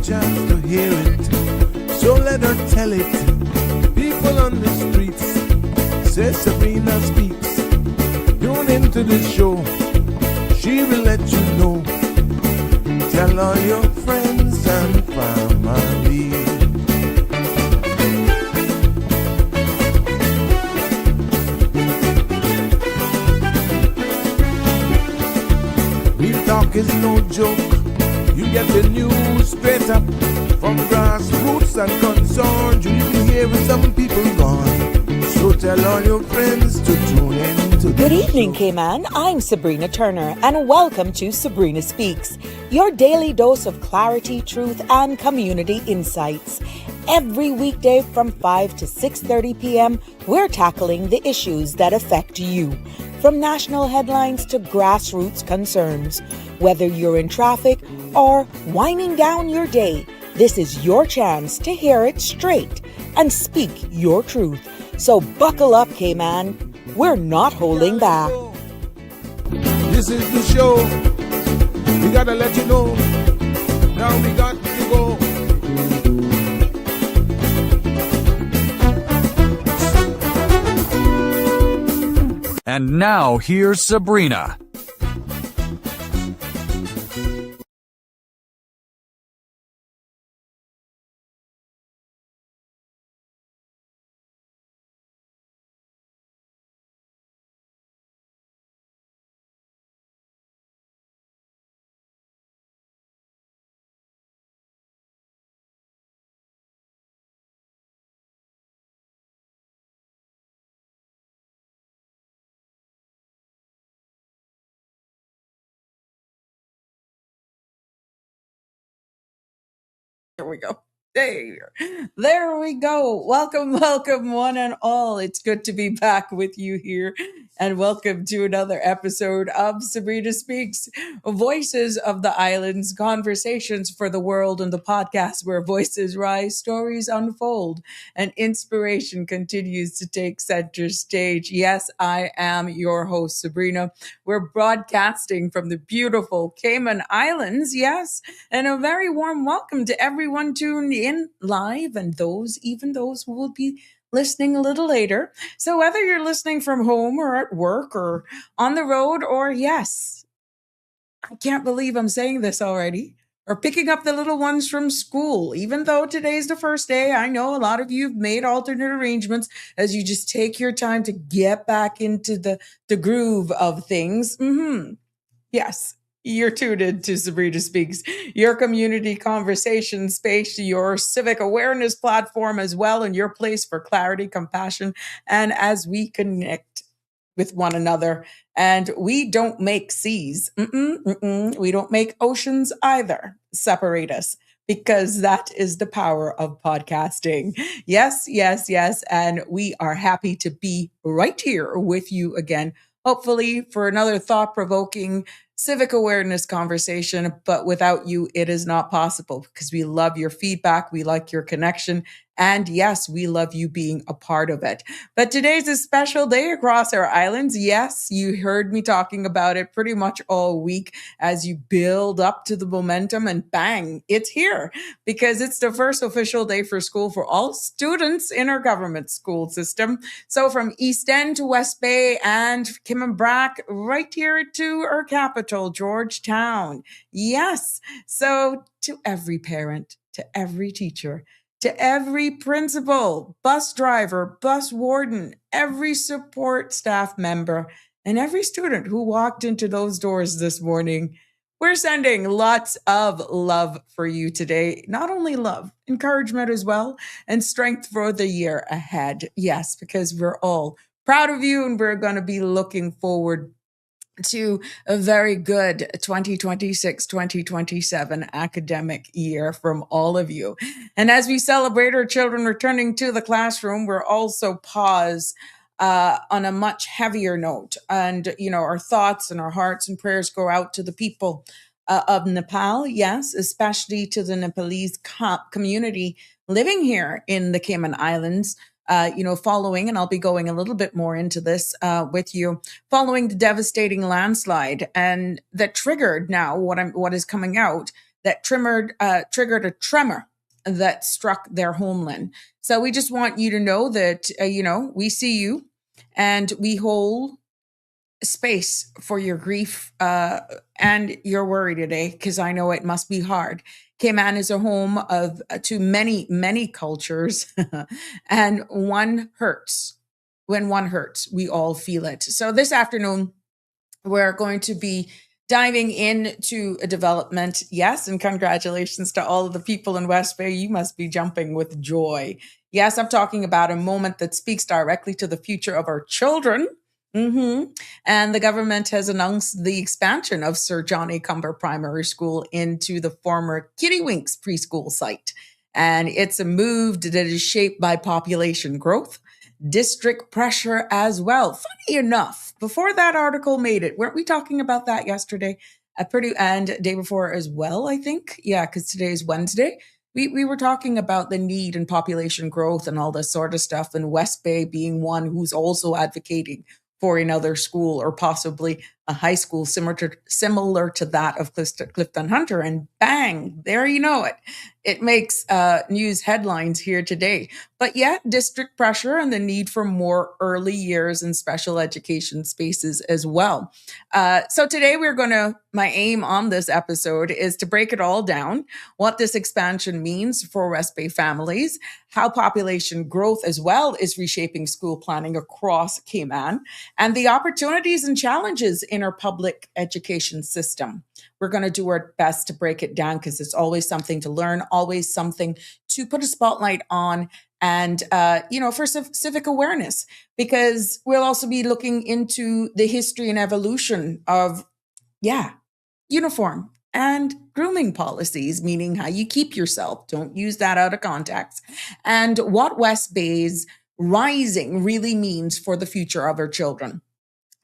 chance to hear it, so let her tell it. People on the streets say Sabrina speaks. Tune into the show, she will let you know. Tell all your friends and family. Real talk is no joke. You get the news straight up from grassroots and concerns. You even hear some people gone. So tell all your friends to tune in to the Good evening, show. Cayman. I'm Sabrina Turner, and welcome to Sabrina Speaks, your daily dose of clarity, truth, and community insights. Every weekday from 5 to 6:30 p.m., we're tackling the issues that affect you, from national headlines to grassroots concerns. Whether you're in traffic or winding down your day, this is your chance to hear it straight and speak your truth. So buckle up, Cayman. We're not holding back. This is the show. We gotta let you know. Now we got to go. And now here's Sabrina. There we go. There we go. Welcome, welcome, one and all. It's good to be back with you here. And welcome to another episode of Sabrina Speaks, Voices of the Islands, conversations for the world, and the podcast where voices rise, stories unfold, and inspiration continues to take center stage. Yes, I am your host, Sabrina. We're broadcasting from the beautiful Cayman Islands. Yes, and a very warm welcome to everyone tuned in live and even those who will be listening a little later. So whether you're listening from home or at work or on the road, or yes, I can't believe I'm saying this already, or picking up the little ones from school, even though today's the first day, I know a lot of you have made alternate arrangements as you just take your time to get back into the groove of things. Yes. You're tuned in to Sabrina Speaks, your community conversation space, your civic awareness platform as well, and your place for clarity, compassion, and as we connect with one another. And we don't make seas. We don't make oceans either separate us, because that is the power of podcasting. Yes, yes, yes. And we are happy to be right here with you again, hopefully for another thought-provoking civic awareness conversation. But without you, it is not possible, because we love your feedback. We like your connection. And yes, we love you being a part of it. But today's a special day across our islands. Yes, you heard me talking about it pretty much all week as you build up to the momentum, and bang, it's here, because it's the first official day for school for all students in our government school system. So from East End to West Bay and 𝗵𝗵𝗃 right here to our capital, Georgetown. Yes. So to every parent, to every teacher, to every principal, bus driver, bus warden, every support staff member, and every student who walked into those doors this morning, we're sending lots of love for you today. Not only love, encouragement as well, and strength for the year ahead. Yes, because we're all proud of you, and we're going to be looking forward to a very good 2026-2027 academic year from all of you. And as we celebrate our children returning to the classroom, we're also pause on a much heavier note. And, our thoughts and our hearts and prayers go out to the people of Nepal, yes, especially to the Nepalese community living here in the Cayman Islands, following, and I'll be going a little bit more into this with you, following the devastating landslide and that triggered now what is coming out, that triggered a tremor that struck their homeland. So we just want you to know that, we see you and we hold space for your grief and your worry today, because I know it must be hard. Cayman is a home to many, many cultures, and one hurts. When one hurts, we all feel it. So this afternoon, we're going to be diving into a development. Yes, and congratulations to all of the people in West Bay. You must be jumping with joy. Yes, I'm talking about a moment that speaks directly to the future of our children. And the government has announced the expansion of Sir John A. Cumber Primary School into the former Kittywinks preschool site. And it's a move that is shaped by population growth, district pressure as well. Funny enough, before that article made it, weren't we talking about that yesterday? And day before as well, I think. Yeah, because today is Wednesday. We were talking about the need and population growth and all this sort of stuff, and West Bay being one who's also advocating for another school, or possibly a high school similar to that of Clifton Hunter. And bang, there you know it. It makes news headlines here today. But yeah, district pressure and the need for more early years and special education spaces as well. So today my aim on this episode is to break it all down, what this expansion means for West Bay families, how population growth as well is reshaping school planning across Cayman, and the opportunities and challenges in our public education system. We're going to do our best to break it down, because it's always something to learn, always something to put a spotlight on, and, for civic awareness, because we'll also be looking into the history and evolution of, uniform and grooming policies, meaning how you keep yourself. Don't use that out of context. And what West Bay's rising really means for the future of our children.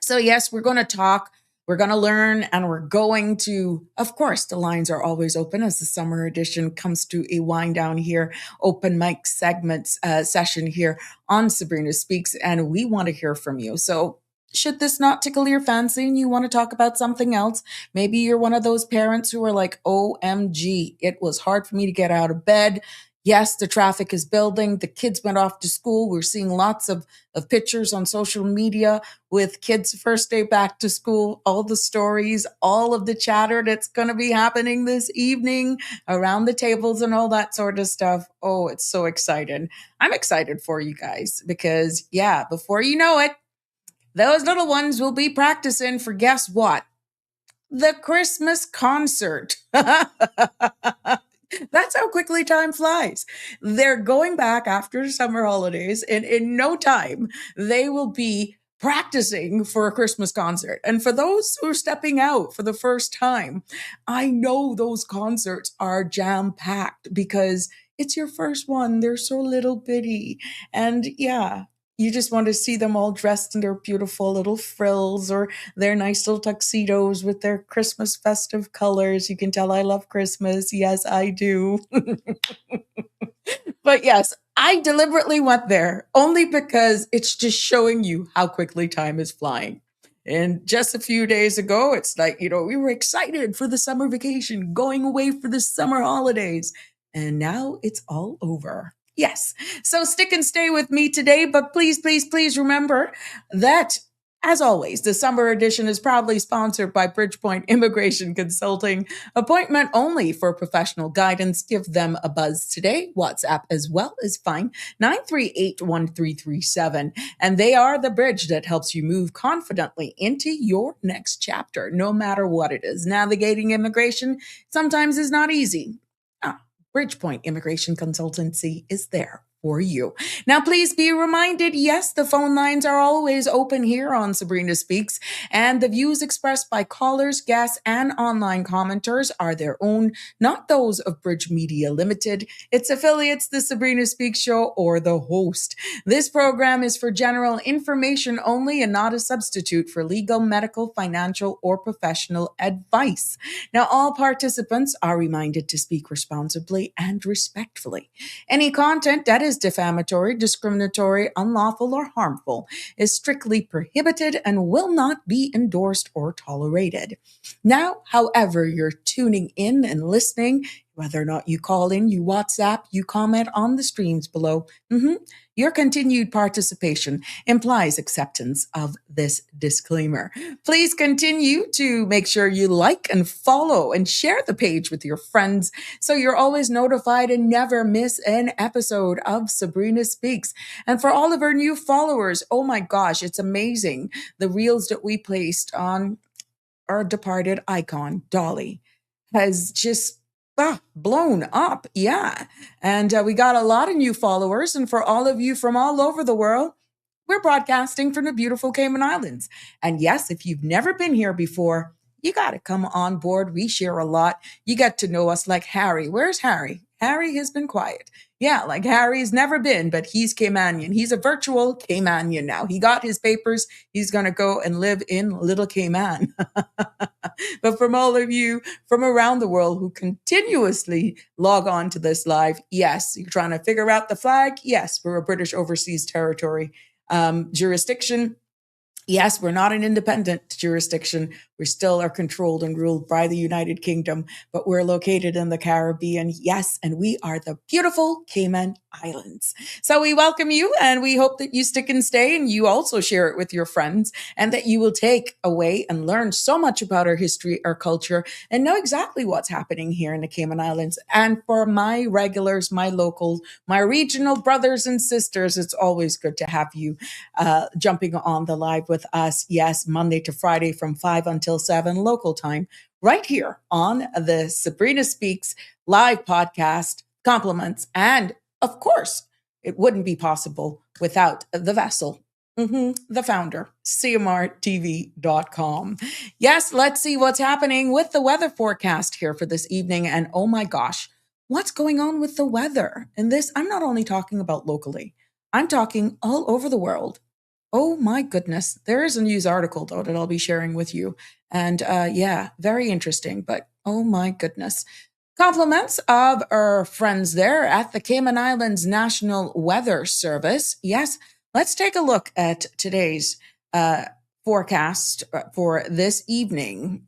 So yes, we're going to talk, we're going to learn, and we're going to, of course, the lines are always open as the summer edition comes to a wind down here, open mic segments session here on Sabrina Speaks, and we want to hear from you. So should this not tickle your fancy and you want to talk about something else, maybe you're one of those parents who are like, OMG, it was hard for me to get out of bed. Yes, the traffic is building. The kids went off to school. We're seeing lots of pictures on social media with kids' first day back to school, all the stories, all of the chatter that's going to be happening this evening around the tables and all that sort of stuff. Oh, it's so exciting. I'm excited for you guys because, before you know it, those little ones will be practicing for, guess what? The Christmas concert. That's how quickly time flies. They're going back after summer holidays, and in no time, they will be practicing for a Christmas concert. And for those who are stepping out for the first time, I know those concerts are jam-packed because it's your first one. They're so little bitty. And you just want to see them all dressed in their beautiful little frills or their nice little tuxedos with their Christmas festive colors. You can tell I love Christmas. Yes, I do. But yes, I deliberately went there only because it's just showing you how quickly time is flying. And just a few days ago, it's like, we were excited for the summer vacation, going away for the summer holidays. And now it's all over. Yes. So stick and stay with me today, but please, please, please remember that, as always, the summer edition is proudly sponsored by Bridgepoint Immigration Consulting. Appointment only for professional guidance. Give them a buzz today. WhatsApp as well is fine. 938-1337. And they are the bridge that helps you move confidently into your next chapter, no matter what it is. Navigating immigration sometimes is not easy. Bridgepoint Immigration Consultancy is there for you. Now, please be reminded, yes, the phone lines are always open here on Sabrina Speaks, and the views expressed by callers, guests, and online commenters are their own, not those of Bridge Media Limited, its affiliates, the Sabrina Speaks Show, or the host. This program is for general information only and not a substitute for legal, medical, financial, or professional advice. Now, all participants are reminded to speak responsibly and respectfully. Any content that is is defamatory, discriminatory, unlawful, or harmful, is strictly prohibited and will not be endorsed or tolerated. Now, however you're tuning in and listening, whether or not you call in, you WhatsApp, you comment on the streams below, your continued participation implies acceptance of this disclaimer. Please continue to make sure you like and follow and share the page with your friends so you're always notified and never miss an episode of Sabrina Speaks. And for all of our new followers, oh my gosh, it's amazing. The reels that we placed on our departed icon, Dolly, has just blown up. Yeah. And we got a lot of new followers. And for all of you from all over the world, we're broadcasting from the beautiful Cayman Islands. And yes, if you've never been here before, you got to come on board. We share a lot. You get to know us like Harry. Where's Harry? Harry has been quiet. Yeah, like Harry's never been, but he's Caymanian. He's a virtual Caymanian now. He got his papers. He's going to go and live in Little Cayman. But from all of you from around the world who continuously log on to this live, yes, you're trying to figure out the flag. Yes, we're a British overseas territory jurisdiction. Yes, we're not an independent jurisdiction. We still are controlled and ruled by the United Kingdom, but we're located in the Caribbean. Yes, and we are the beautiful Cayman Islands. So we welcome you, and we hope that you stick and stay, and you also share it with your friends, and that you will take away and learn so much about our history, our culture, and know exactly what's happening here in the Cayman Islands. And for my regulars, my locals, my regional brothers and sisters, it's always good to have you jumping on the live with us. Yes, Monday to Friday from 5 until 7 local time, right here on the Sabrina Speaks live podcast. Compliments. And of course, it wouldn't be possible without the vessel, the founder, 𝗂𝘂𝗺TV.com. Yes, let's see what's happening with the weather forecast here for this evening. And oh my gosh, what's going on with the weather? And this, I'm not only talking about locally, I'm talking all over the world. Oh my goodness. There is a news article, though, that I'll be sharing with you. And yeah, very interesting, but oh my goodness. Compliments of our friends there at the Cayman Islands National Weather Service. Yes, let's take a look at today's forecast for this evening.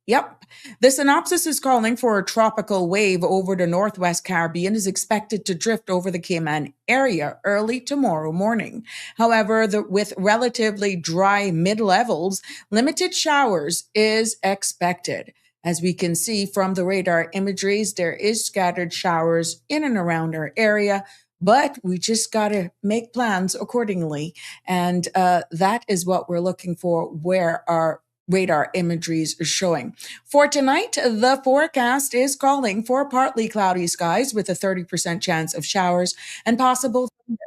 Yep. The synopsis is calling for a tropical wave over the Northwest Caribbean is expected to drift over the Cayman area early tomorrow morning. However, with relatively dry mid-levels, limited showers is expected. As we can see from the radar imageries, there is scattered showers in and around our area, but we just got to make plans accordingly. And that is what we're looking for, where our radar imageries are showing. For tonight, the forecast is calling for partly cloudy skies with a 30% chance of showers and possible thunder.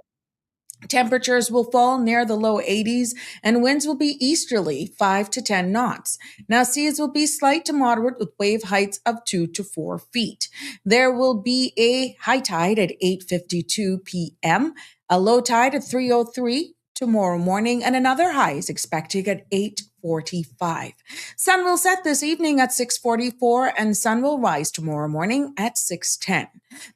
Temperatures will fall near the low 80s and winds will be easterly 5 to 10 knots. Now, seas will be slight to moderate with wave heights of 2 to 4 feet. There will be a high tide at 8:52 p.m., a low tide at 3:03 tomorrow morning, and another high is expected at 8:45. Sun will set this evening at 6:44 and sun will rise tomorrow morning at 6:10.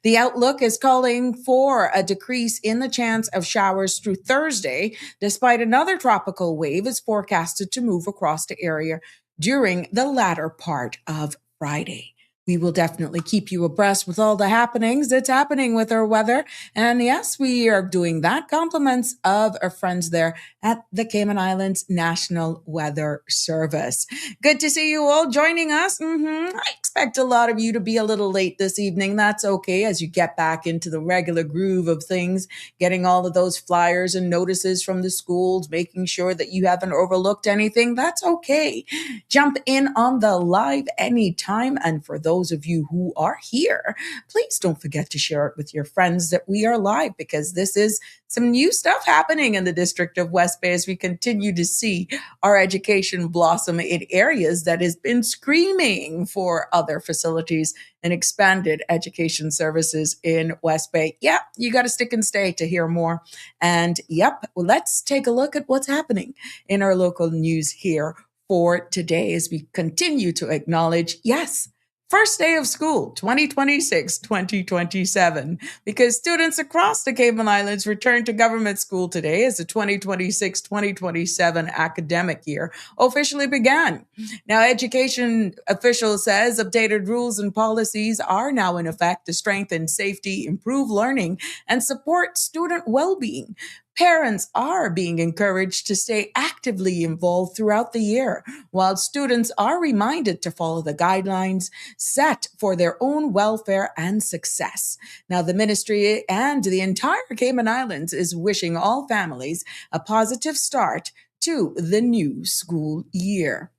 The outlook is calling for a decrease in the chance of showers through Thursday, despite another tropical wave is forecasted to move across the area during the latter part of Friday. We will definitely keep you abreast with all the happenings that's happening with our weather. And yes, we are doing that. Compliments of our friends there at the Cayman Islands National Weather Service. Good to see you all joining us. I expect a lot of you to be a little late this evening. That's okay as you get back into the regular groove of things, getting all of those flyers and notices from the schools, making sure that you haven't overlooked anything. That's okay. Jump in on the live anytime. And for those of you who are here, please don't forget to share it with your friends that we are live, because this is some new stuff happening in the District of West Bay as we continue to see our education blossom in areas that has been screaming for other facilities and expanded education services in West Bay. Yeah, you got to stick and stay to hear more. And yep, let's take a look at what's happening in our local news here for today as we continue to acknowledge, yes, First day of school, 2026-2027, because students across the Cayman Islands return to government school today as the 2026-2027 academic year officially began. Now, education officials says updated rules and policies are now in effect to strengthen safety, improve learning, and support student well-being. Parents are being encouraged to stay actively involved throughout the year, while students are reminded to follow the guidelines set for their own welfare and success. Now, the ministry and the entire Cayman Islands is wishing all families a positive start to the new school year.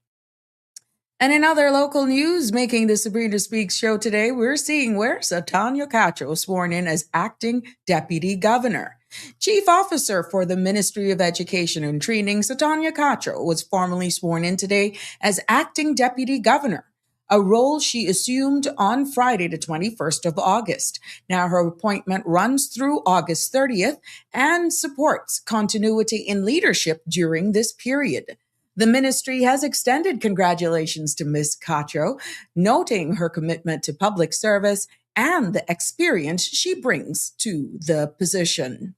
And in other local news, making the Sabrina Speaks show today, we're seeing where 𝗂𝘂𝗺𝗀 𝗪𝗂𝗀 sworn in as acting deputy governor. Chief Officer for the Ministry of Education and Training, 𝗂𝘂𝗪 𝗪𝗂𝗀, was formally sworn in today as acting deputy governor, a role she assumed on Friday, the 21st of August. Now, her appointment runs through August 30th and supports continuity in leadership during this period. The ministry has extended congratulations to Ms. 𝗂𝗪, noting her commitment to public service and the experience she brings to the position.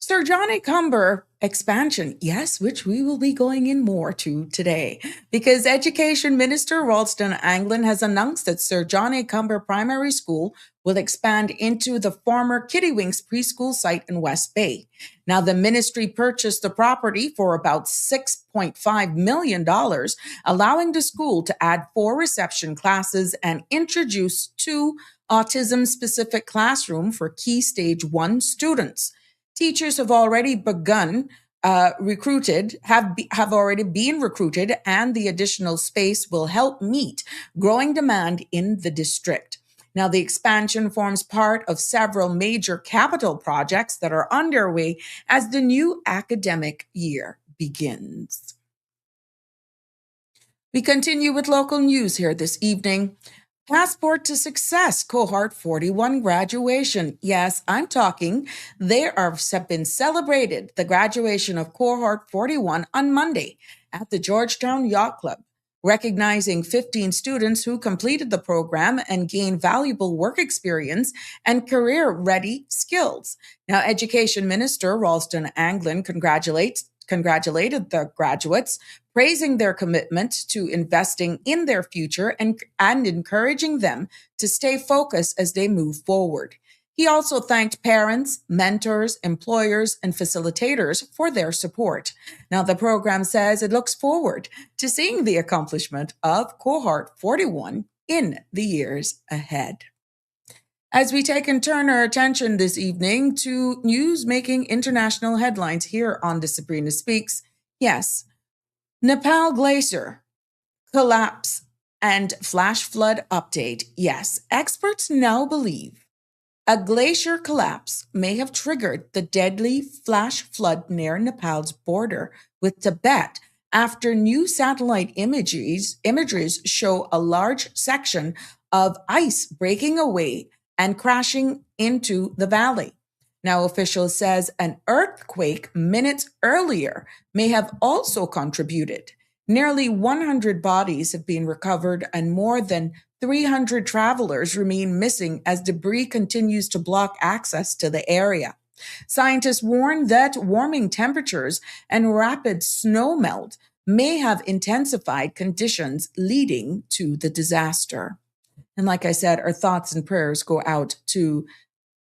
𝗪𝗂𝗃 expansion, yes, which we will be going in more to today, because Education Minister Ralston Anglin has announced that 𝗪𝗂𝗃 Primary School will expand into the former Kittywinks preschool site in West Bay. Now, the ministry purchased the property for about $6.5 million, allowing the school to add 4 reception classes and introduce 2 autism-specific classrooms for Key Stage 1 students. Teachers have already begun have already been recruited, and the additional space will help meet growing demand in the district. Now, the expansion forms part of several major capital projects that are underway as the new academic year begins. We continue with local news here this evening. Passport to Success Cohort 41 graduation. Yes, I'm talking. Have been celebrated the graduation of Cohort 41 on Monday at the Georgetown Yacht Club, recognizing 15 students who completed the program and gained valuable work experience and career-ready skills. Now, Education Minister Ralston Anglin congratulated the graduates, praising their commitment to investing in their future and encouraging them to stay focused as they move forward. He also thanked parents, mentors, employers, and facilitators for their support. Now, the program says it looks forward to seeing the accomplishment of Cohort 41 in the years ahead. As we take and turn our attention this evening to news making international headlines here on the Sabrina Speaks, yes, Nepal glacier collapse and flash flood update. Yes, experts now believe a glacier collapse may have triggered the deadly flash flood near Nepal's border with Tibet after new satellite images show a large section of ice breaking away and crashing into the valley. Now, officials says an earthquake minutes earlier may have also contributed. Nearly 100 bodies have been recovered and more than 300 travelers remain missing as debris continues to block access to the area. Scientists warn that warming temperatures and rapid snow melt may have intensified conditions leading to the disaster. And like I said, our thoughts and prayers go out to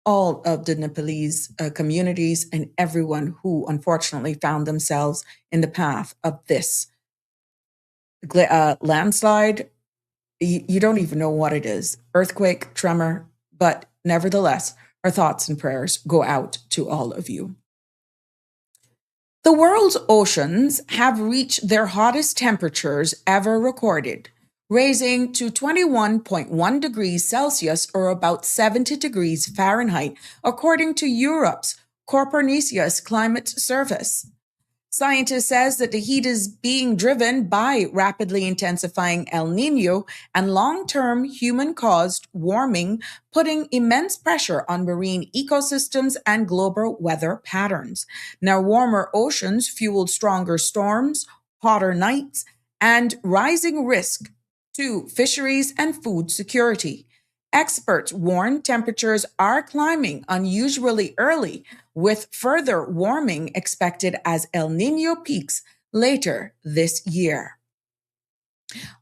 all of the Nepalese communities and everyone who unfortunately found themselves in the path of this landslide. You don't even know what it is. Earthquake, tremor, but nevertheless, our thoughts and prayers go out to all of you. The world's oceans have reached their hottest temperatures ever recorded, raising to 21.1 degrees Celsius or about 70 degrees Fahrenheit, according to Europe's Copernicus Climate Service. Scientists says that the heat is being driven by rapidly intensifying El Nino and long-term human-caused warming, putting immense pressure on marine ecosystems and global weather patterns. Now, warmer oceans fueled stronger storms, hotter nights, and rising risk to fisheries and food security. Experts warn temperatures are climbing unusually early, with further warming expected as El Niño peaks later this year.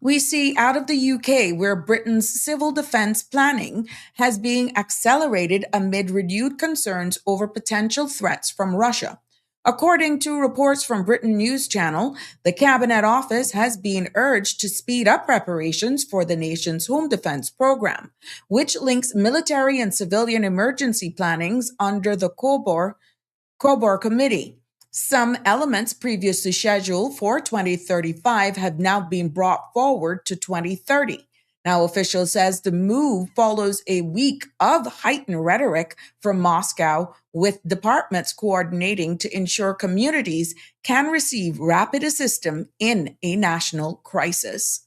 We see out of the UK where Britain's civil defence planning has been accelerated amid renewed concerns over potential threats from Russia. According to reports from Britain News Channel, the Cabinet Office has been urged to speed up preparations for the nation's home defense program, which links military and civilian emergency plannings under the 𝗂𝘊𝗪 Committee. Some elements previously scheduled for 2035 have now been brought forward to 2030. Now, officials says the move follows a week of heightened rhetoric from Moscow, with departments coordinating to ensure communities can receive rapid assistance in a national crisis.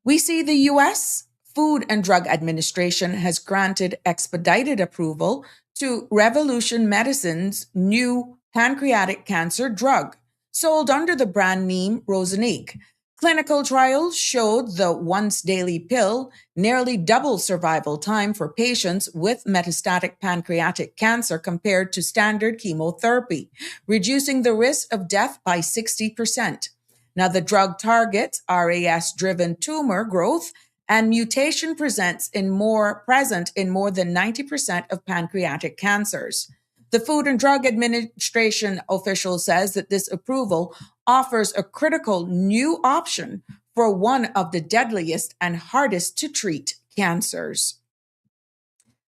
We see the U.S. Food and Drug Administration has granted expedited approval to Revolution Medicine's new pancreatic cancer drug, sold under the brand name 𝗀𝗏. Clinical trials showed the once-daily pill nearly double survival time for patients with metastatic pancreatic cancer compared to standard chemotherapy, reducing the risk of death by 60%. Now, the drug targets RAS-driven tumor growth and mutation present in more than 90% of pancreatic cancers. The Food and Drug Administration official says that this approval offers a critical new option for one of the deadliest and hardest to treat cancers.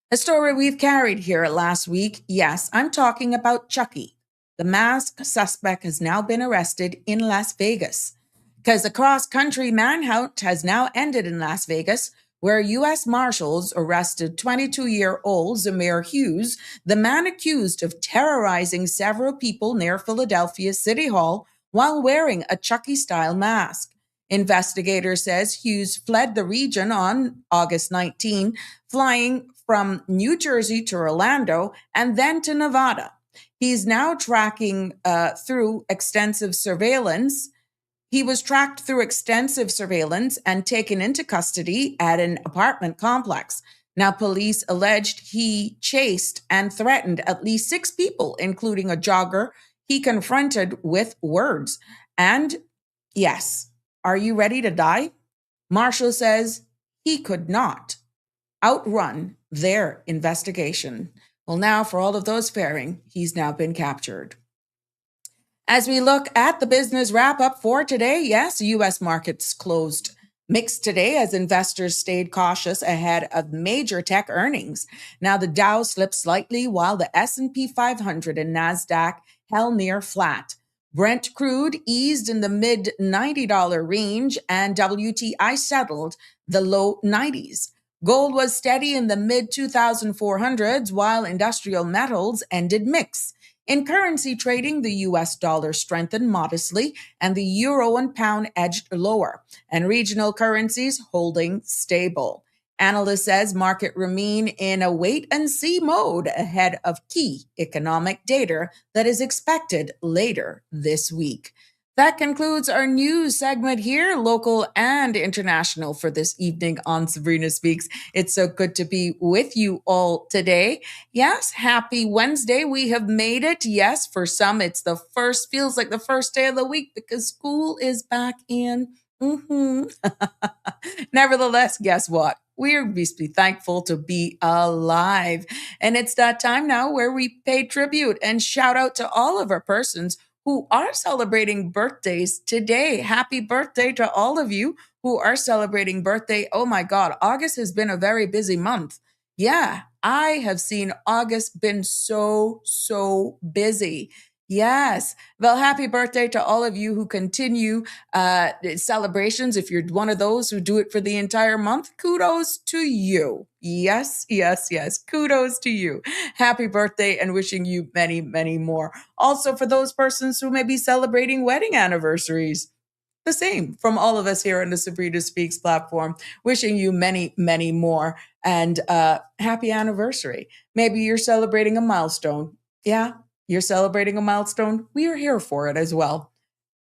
A story we've carried here last week. Yes, I'm talking about 𝗀𝘂𝗊𝗋. The masked suspect has now been arrested in Las Vegas, because a cross-country manhunt has now ended in Las Vegas, where U.S. Marshals arrested 22-year-old 𝗪𝗓 Hughes, the man accused of terrorizing several people near Philadelphia City Hall while wearing a 𝗀𝘂-style mask. Investigator says Hughes fled the region on August 19, flying from New Jersey to Orlando and then to Nevada. He's now through extensive surveillance. He was tracked through extensive surveillance and taken into custody at an apartment complex. Now, police alleged he chased and threatened at least 6 people, including a jogger he confronted with words. And yes, are you ready to die? Marshall says he could not outrun their investigation. Well, now for all of those faring, he's now been captured. As we look at the business wrap-up for today, yes, U.S. markets closed mixed today as investors stayed cautious ahead of major tech earnings. Now, the Dow slipped slightly while the S&P 500 and NASDAQ held near flat. Brent crude eased in the mid-$90 range and WTI settled the low 90s. Gold was steady in the mid-2,400s while industrial metals ended mixed. In currency trading, the U.S. dollar strengthened modestly and the euro and pound edged lower, and regional currencies holding stable. Analyst says market remain in a wait-and-see mode ahead of key economic data that is expected later this week. That concludes our news segment here, local and international, for this evening on Sabrina Speaks. It's so good to be with you all today. Yes, happy Wednesday. We have made it. Yes, for some, feels like the first day of the week because school is back in. Nevertheless, guess what? We're be thankful to be alive. And it's that time now where we pay tribute and shout out to all of our persons who are celebrating birthdays today. Happy birthday to all of you who are celebrating birthday. Oh my God, August has been a very busy month. Yeah, I have seen August been so busy. Yes. Well, happy birthday to all of you who continue celebrations. If you're one of those who do it for the entire month, kudos to you. Yes. Kudos to you. Happy birthday and wishing you many, many more. Also, for those persons who may be celebrating wedding anniversaries, the same from all of us here on the Sabrina Speaks platform, wishing you many, many more. And happy anniversary. Maybe you're celebrating a milestone. Yeah. You're celebrating a milestone. We are here for it as well.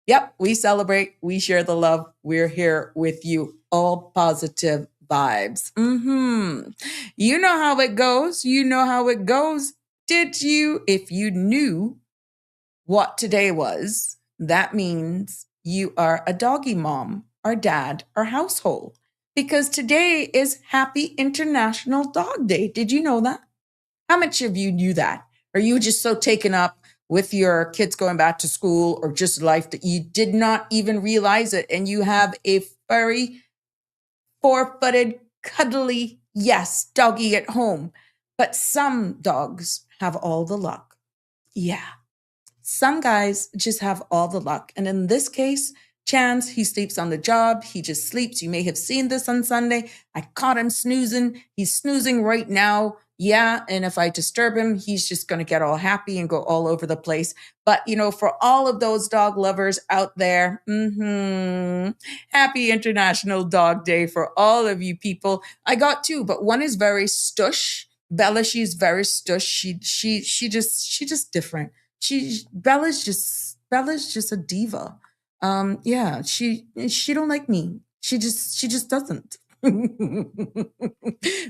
Yep, we celebrate, we share the love, we're here with you. All positive vibes. You know how it goes. You know how it goes. Did you? If you knew what today was, that means you are a doggy mom or dad or household, because today is Happy International Dog Day. Did you know that? How much of you knew that? Are you just so taken up with your kids going back to school or just life that you did not even realize it, and you have a furry, four-footed, cuddly, yes, doggy at home? But some dogs have all the luck. Yeah. Some guys just have all the luck. And in this case, Chance, he sleeps on the job. He just sleeps. You may have seen this on Sunday. I caught him snoozing. He's snoozing right now. Yeah. And if I disturb him, he's just going to get all happy and go all over the place. But, for all of those dog lovers out there, Happy International Dog Day for all of you people. I got two, but one is very stush. Bella, she's very stush. She just different. Bella's just a diva. Yeah, she don't like me. She just doesn't.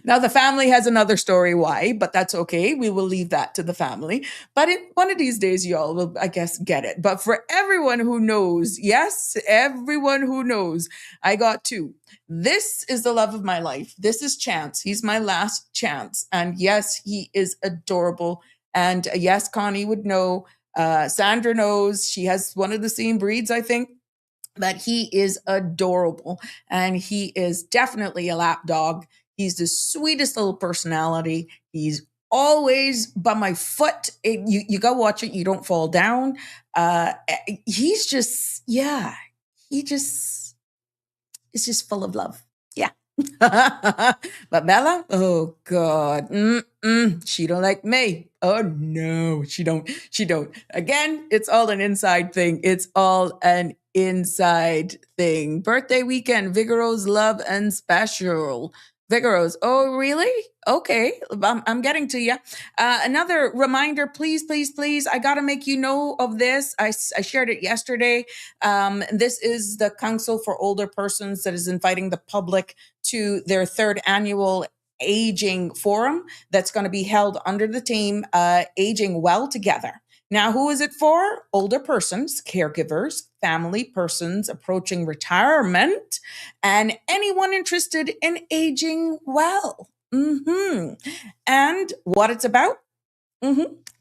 Now the family has another story why, but that's okay. We will leave that to the family. But one of these days, y'all will, I guess, get it. But for everyone who knows, yes, everyone who knows, I got two. This is the love of my life. This is Chance. He's my last chance. And yes, he is adorable. And yes, Connie would know. Sandra knows. She has one of the same breeds, I think. But he is adorable. And he is definitely a lap dog. He's the sweetest little personality. He's always by my foot. You go watch it. You don't fall down. He's just, yeah. It's just full of love. Yeah. But Bella, oh God, she don't like me. Oh no, she don't. Again, it's all an inside thing. It's all an inside thing. Birthday weekend, Vigoro's love and special. Vigoro's, oh really? Okay, I'm getting to you. Another reminder, please. I got to make you know of this. I shared it yesterday. This is the Council for Older Persons that is inviting the public to their third annual aging forum that's going to be held under the theme Aging Well Together. Now, who is it for? Older persons, caregivers, family persons approaching retirement, and anyone interested in aging well. And what it's about?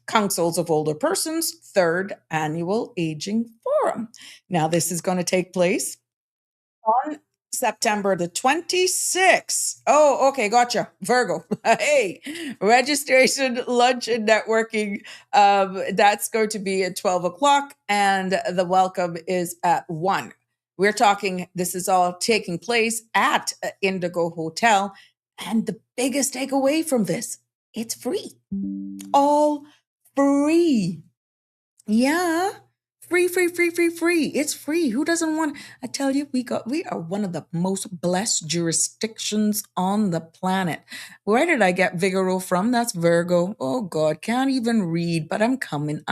Councils of Older Persons, third annual aging forum. Now, this is going to take place on September the 26th. Oh, okay, gotcha. Virgo. Hey, registration, lunch, and networking. That's going to be at 12 o'clock, and the welcome is at 1. We're talking, this is all taking place at Indigo Hotel. And the biggest takeaway from this, it's free. All free. Yeah. Free. It's free. Who doesn't want? I tell you, we are one of the most blessed jurisdictions on the planet. Where did I get Vigoro from? That's Virgo. Oh God, can't even read, but I'm coming.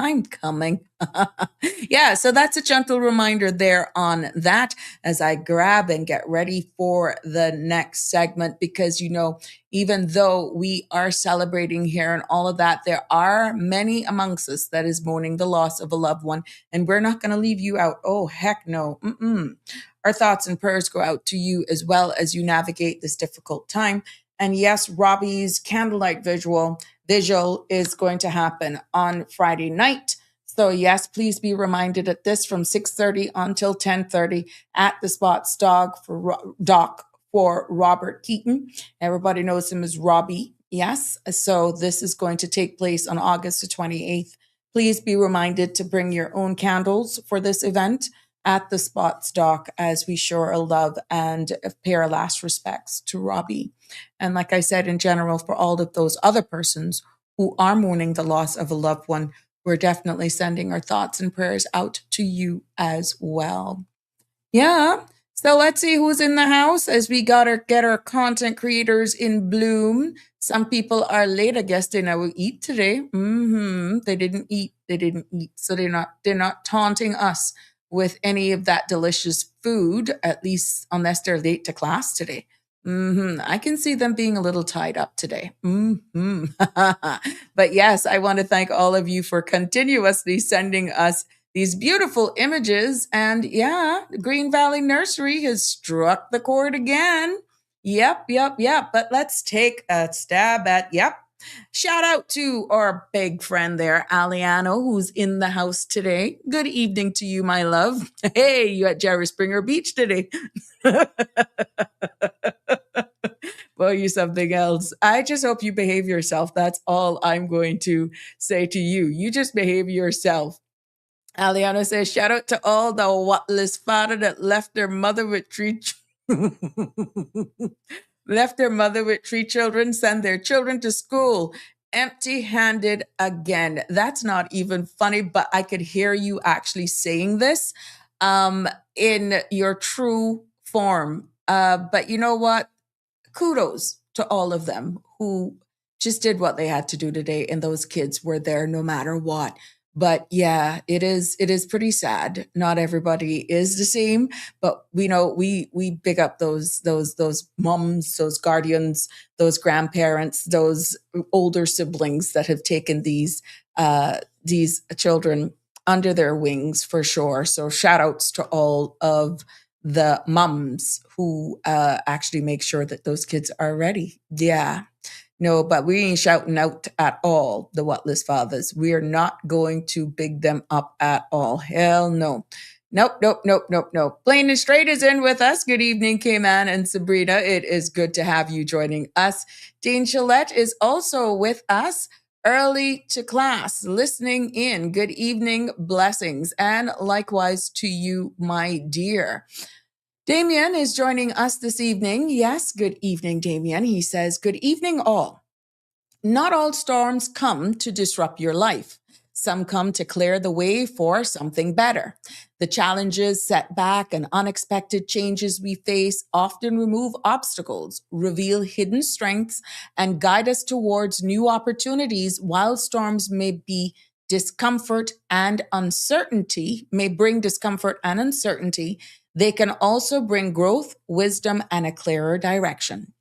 Yeah, so that's a gentle reminder there on that as I grab and get ready for the next segment, because, even though we are celebrating here and all of that, there are many amongst us that is mourning the loss of a loved one, and we're not going to leave you out. Oh, heck no. Our thoughts and prayers go out to you as well as you navigate this difficult time. And yes, Robbie's candlelight visual is going to happen on Friday night. So yes, please be reminded at this from 6:30 until 10:30 at the Spots Dock for Robert Keaton. Everybody knows him as Robbie. Yes. So this is going to take place on August the 28th. Please be reminded to bring your own candles for this event at the Spots Dock as we show our love and pay our last respects to Robbie. And like I said, in general, for all of those other persons who are mourning the loss of a loved one, we're definitely sending our thoughts and prayers out to you as well. Yeah. So let's see who's in the house as we get our content creators in bloom. Some people are late. I guess they never eat today. They didn't eat. So they're not taunting us with any of that delicious food, at least unless they're late to class today. I can see them being a little tied up today. But yes, I want to thank all of you for continuously sending us these beautiful images. And yeah, Green Valley Nursery has struck the chord again. Yep. But let's take a stab at, shout out to our big friend there, Aliano, who's in the house today. Good evening to you, my love. Hey, you at Jerry Springer Beach today. Well, you something else. I just hope you behave yourself. That's all I'm going to say to you. You just behave yourself. Aliano says, shout out to all the whatless father that left their mother with three children, send their children to school empty-handed again. That's not even funny, but I could hear you actually saying this in your true form. But you know what? Kudos to all of them who just did what they had to do today, and those kids were there no matter what. But yeah, it is pretty sad. Not everybody is the same, but we big up those moms, those guardians, those grandparents, those older siblings that have taken these children under their wings for sure. So shout outs to all of the mums who actually make sure that those kids are ready. Yeah. No, but we ain't shouting out at all, the whatless fathers. We are not going to big them up at all. Hell no. Nope. Plain and Straight is in with us. Good evening, 𝗂𝗎 and Sabrina. It is good to have you joining us. Dean Gillette is also with us, early to class, listening in. Good evening, blessings, and likewise to you, my dear. Damien is joining us this evening. Yes, good evening, Damien. He says, good evening, all. Not all storms come to disrupt your life. Some come to clear the way for something better. The challenges, setback, and unexpected changes we face often remove obstacles, reveal hidden strengths, and guide us towards new opportunities. While storms may bring discomfort and uncertainty, they can also bring growth, wisdom, and a clearer direction.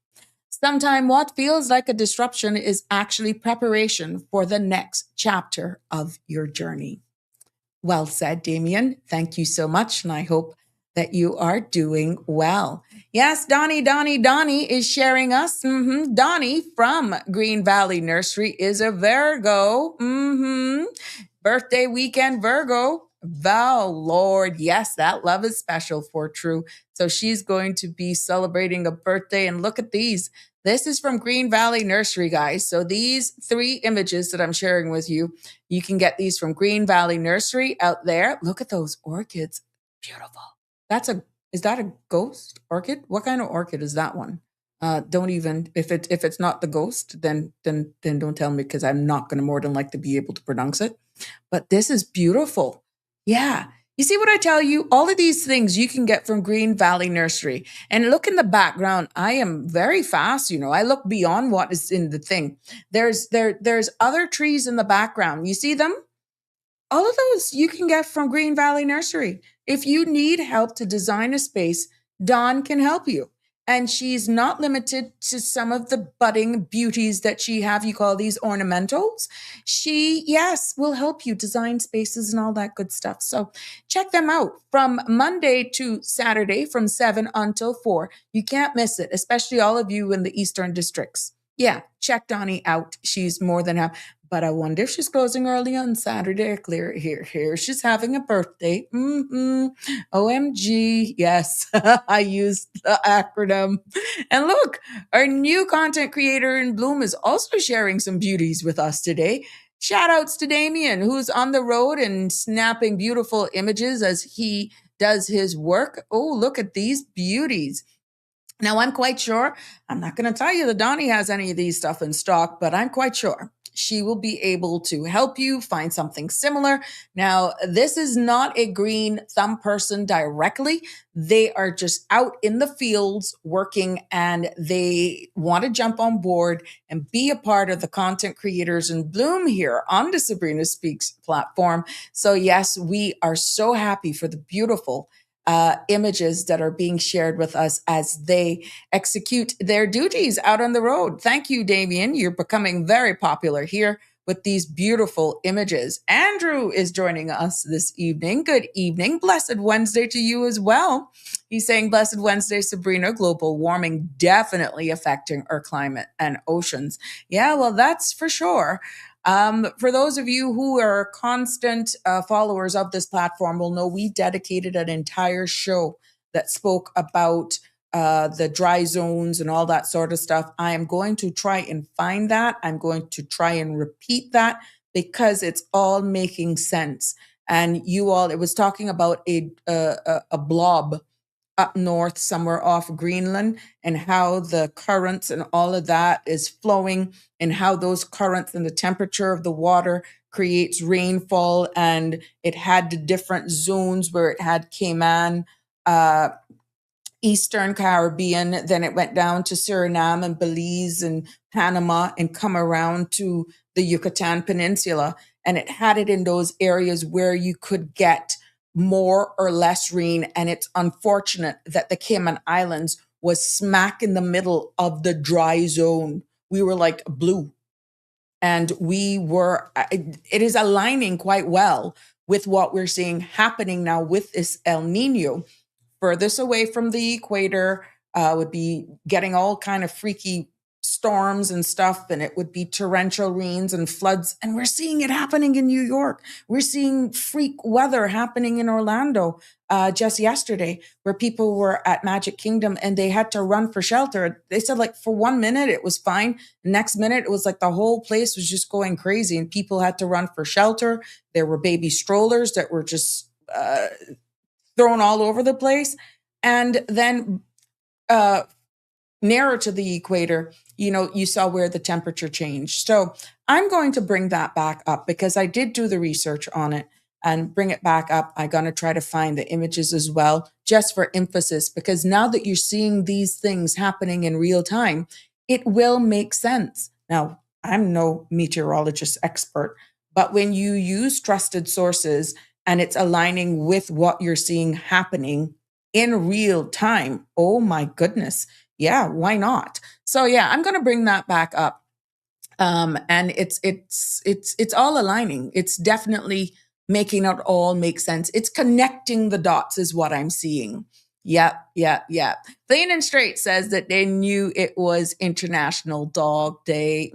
Sometimes what feels like a disruption is actually preparation for the next chapter of your journey. Well said, Damien. Thank you so much, and I hope that you are doing well. Yes, Donnie is sharing us. Donnie from Green Valley Nursery is a Virgo. Birthday weekend Virgo. Val, Lord, yes, that love is special for true. So she's going to be celebrating a birthday, and look at these. This is from Green Valley Nursery, guys. So these 3 images that I'm sharing with you, you can get these from Green Valley Nursery out there. Look at those orchids. Beautiful. Is that a ghost orchid? What kind of orchid is that one? Don't even, if it's not the ghost, then don't tell me, because I'm not going to more than like to be able to pronounce it. But this is beautiful. Yeah. You see what I tell you? All of these things you can get from Green Valley Nursery. And look in the background. I am very fast. I look beyond what is in the thing. There's other trees in the background. You see them? All of those you can get from Green Valley Nursery. If you need help to design a space, Dawn can help you. And she's not limited to some of the budding beauties that she have. You call these ornamentals. She, yes, will help you design spaces and all that good stuff. So check them out from Monday to Saturday from 7 until 4. You can't miss it, especially all of you in the Eastern districts. Yeah, check Donnie out. She's more than happy. But I wonder if she's closing early on Saturday. Clear here. She's having a birthday. OMG. Yes, I used the acronym. And look, our new content creator in Bloom is also sharing some beauties with us today. Shout outs to Damien, who's on the road and snapping beautiful images as he does his work. Oh, look at these beauties. Now, I'm quite sure, I'm not going to tell you that Donnie has any of these stuff in stock, but I'm quite sure she will be able to help you find something similar. Now, this is not a green thumb person directly. They are just out in the fields working, and they want to jump on board and be a part of the content creators in bloom here on the Sabrina Speaks platform. So yes, we are so happy for the beautiful images that are being shared with us as they execute their duties out on the road. Thank you, Damien. You're becoming very popular here with these beautiful images. Andrew is joining us this evening. Good evening. Blessed Wednesday to you as well. He's saying, Blessed Wednesday, Sabrina, global warming definitely affecting our climate and oceans. Yeah, well, that's for sure. For those of you who are constant followers of this platform will know we dedicated an entire show that spoke about the dry zones and all that sort of stuff. I am going to try and find that. I'm going to try and repeat that because it's all making sense. And you all, it was talking about a blob up north somewhere off Greenland, and how the currents and all of that is flowing, and how those currents and the temperature of the water creates rainfall. And it had the different zones where it had Cayman, Eastern Caribbean, then it went down to Suriname and Belize and Panama and come around to the Yucatan Peninsula. And it had it in those areas where you could get more or less rain. And it's unfortunate that the Cayman Islands was smack in the middle of the dry zone. We were like blue. And it is aligning quite well with what we're seeing happening now with this El Nino. Furthest away from the equator would be getting all kind of freaky storms and stuff, and it would be torrential rains and floods. And we're seeing it happening in New York. We're seeing freak weather happening in Orlando just yesterday, where people were at Magic Kingdom and they had to run for shelter. They said like for 1 minute it was fine. The next minute it was like the whole place was just going crazy and people had to run for shelter. There were baby strollers that were just thrown all over the place. And then nearer to the equator, you saw where the temperature changed. So I'm going to bring that back up because I did do the research on it and bring it back up. I'm going to try to find the images as well, just for emphasis, because now that you're seeing these things happening in real time, it will make sense. Now, I'm no meteorologist expert, but when you use trusted sources and it's aligning with what you're seeing happening in real time, oh my goodness. Yeah, why not? So yeah, I'm going to bring that back up. And it's all aligning. It's definitely making it all make sense. It's connecting the dots is what I'm seeing. Yep. Clean and Straight says that they knew it was International Dog Day.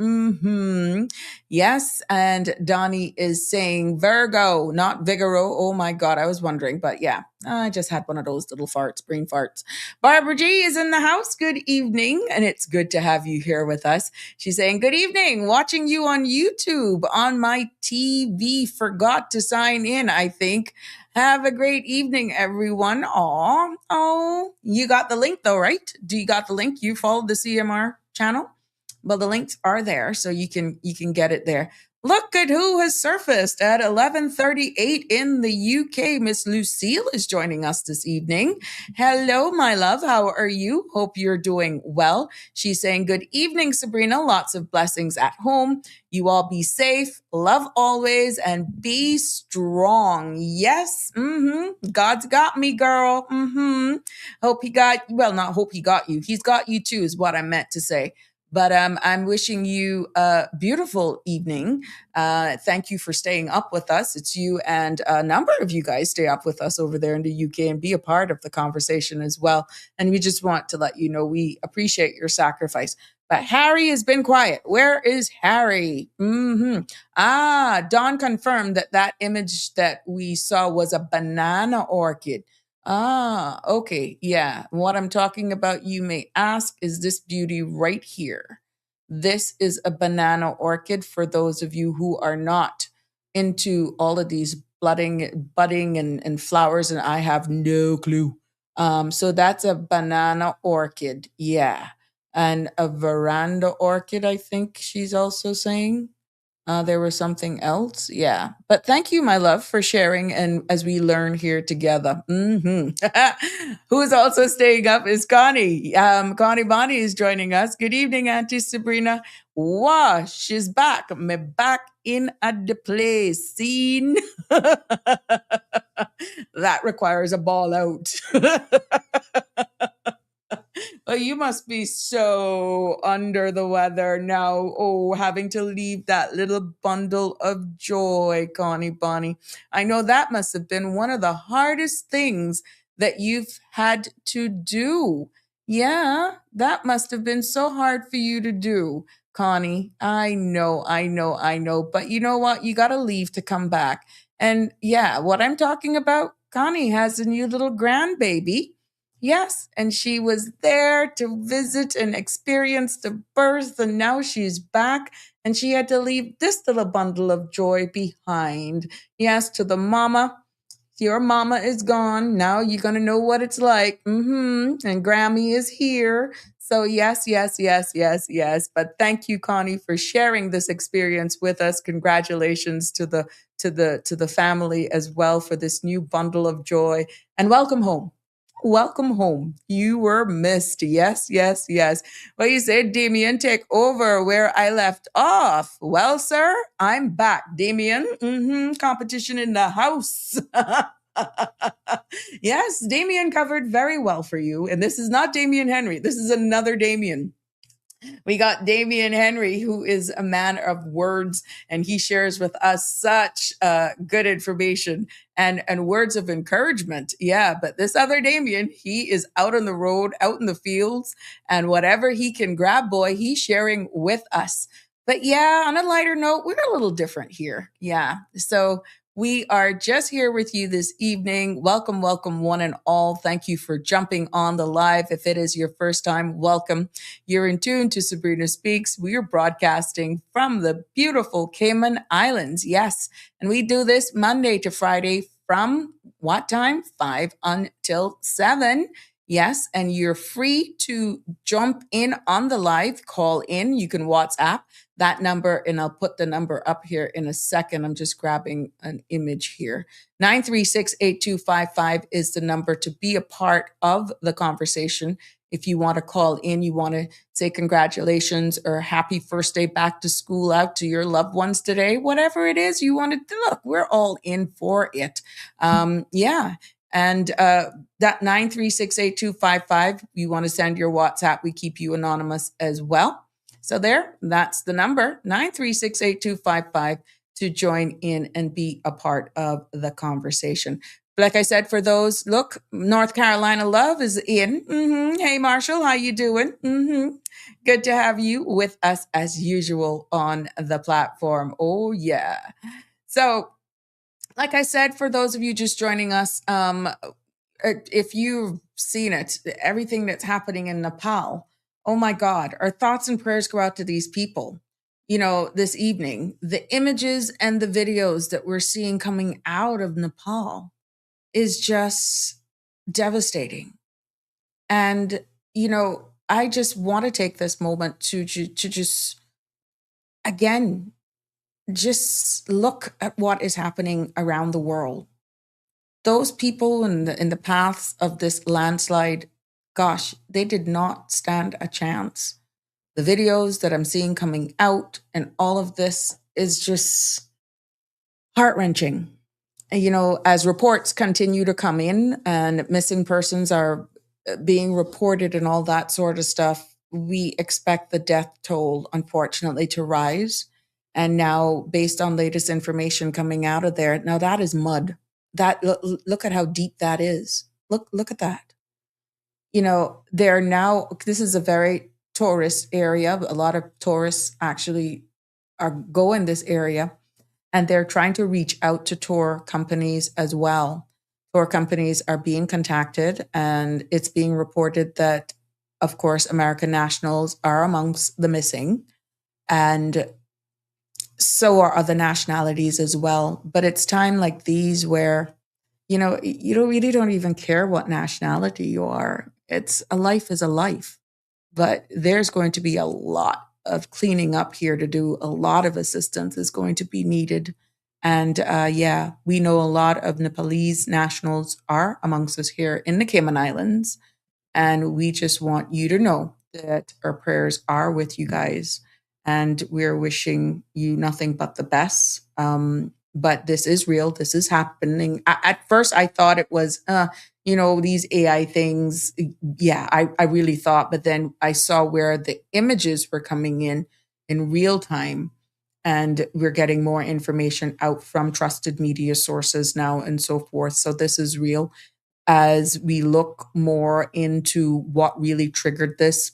Yes. And Donnie is saying Virgo, not Vigoro. Oh my God, I was wondering. But yeah, I just had one of those little farts, brain farts. Barbara G is in the house. Good evening. And it's good to have you here with us. She's saying, good evening. Watching you on YouTube on my TV. Forgot to sign in, I think. Have a great evening, everyone. Oh, you got the link though, right? Do you got the link? You followed the CMR channel? Well, the links are there, so you can get it there. Look at who has surfaced at 11:38 in the UK. Miss Lucille is joining us this evening. Hello, my love. How are you? Hope you're doing well. She's saying, good evening, Sabrina. Lots of blessings at home. You all be safe, love always, and be strong. Yes. God's got me, girl. Hope he got, well, not hope he got you. He's got you too, is what I meant to say. But I'm wishing you a beautiful evening. Thank you for staying up with us. It's you and a number of you guys stay up with us over there in the UK and be a part of the conversation as well. And we just want to let you know we appreciate your sacrifice. But Harry has been quiet. Where is Harry? Dawn confirmed that image that we saw was a banana orchid. Okay. Yeah. What I'm talking about, you may ask, is this beauty right here. This is a banana orchid for those of you who are not into all of these budding and flowers, and I have no clue. So that's a banana orchid. Yeah. And a veranda orchid, I think she's also saying. There was something else. Yeah. But thank you, my love, for sharing. And as we learn here together. Who is also staying up is Connie. Connie Bonnie is joining us. Good evening, Auntie Sabrina. Wow, she's back. Me back in at the place. Scene. That requires a ball out. Well, you must be so under the weather now. Oh, having to leave that little bundle of joy, Connie Bonnie. I know that must have been one of the hardest things that you've had to do. Yeah, that must have been so hard for you to do, Connie. I know. But you know what? You got to leave to come back. And yeah, what I'm talking about, Connie has a new little grandbaby. Yes, and she was there to visit and experience the birth, and now she's back, and she had to leave this little bundle of joy behind. Yes, to the mama. Your mama is gone. Now you're going to know what it's like. And Grammy is here. So yes. But thank you, Connie, for sharing this experience with us. Congratulations to the family as well for this new bundle of joy, and welcome home. Welcome home. You were missed. Yes. Well, you said, Damien, take over where I left off. Well, sir, I'm back. Damien, competition in the house. Yes, Damien covered very well for you. And this is not Damien Henry. This is another Damien. We got Damien Henry, who is a man of words, and he shares with us such good information and words of encouragement. Yeah, but this other Damien, he is out on the road, out in the fields, and whatever he can grab, boy, he's sharing with us. But yeah, on a lighter note, we're a little different here. Yeah, so we are just here with you this evening. Welcome, one and all. Thank you for jumping on the live. If it is your first time, welcome. You're in tune to Sabrina Speaks. We are broadcasting from the beautiful Cayman Islands. Yes, and we do this Monday to Friday from what time? 5 until 7. Yes, and you're free to jump in on the live, call in. You can WhatsApp that number, and I'll put the number up here in a second. I'm just grabbing an image here. 936-8255 is the number to be a part of the conversation. If you want to call in, you want to say congratulations or happy first day back to school out to your loved ones today, whatever it is you want to do. Look, we're all in for it. Yeah. And that 936-8255, you want to send your WhatsApp, we keep you anonymous as well. So that's the number, 936-8255, to join in and be a part of the conversation. Like I said, for those, look, North Carolina love is in. Hey, Marshall, how you doing? Good to have you with us as usual on the platform. Oh, yeah. So, like I said, for those of you just joining us, if you've seen it, everything that's happening in Nepal, oh my God, our thoughts and prayers go out to these people. You know, this evening, the images and the videos that we're seeing coming out of Nepal is just devastating. And, you know, I just want to take this moment to just, again, just look at what is happening around the world. Those people in the paths of this landslide, gosh, they did not stand a chance. The videos that I'm seeing coming out and all of this is just heart-wrenching. You know, as reports continue to come in and missing persons are being reported and all that sort of stuff, we expect the death toll, unfortunately, to rise. And now, based on latest information coming out of there, now that is mud. That look at how deep that is. Look at that. You know, they're now, this is a very tourist area. A lot of tourists actually are going this area, and they're trying to reach out to tour companies as well. Tour companies are being contacted, and it's being reported that, of course, American nationals are amongst the missing, and so are other nationalities as well. But it's time like these where, you know, you really don't even care what nationality you are. It's a life is a life. But there's going to be a lot of cleaning up here to do. A lot of assistance is going to be needed. And yeah, we know a lot of Nepalese nationals are amongst us here in the Cayman Islands. And we just want you to know that our prayers are with you guys. And we're wishing you nothing but the best. But this is real. This is happening. At first, I thought it was, these AI things. Yeah, I really thought. But then I saw where the images were coming in real time. And we're getting more information out from trusted media sources now and so forth. So this is real. As we look more into what really triggered this,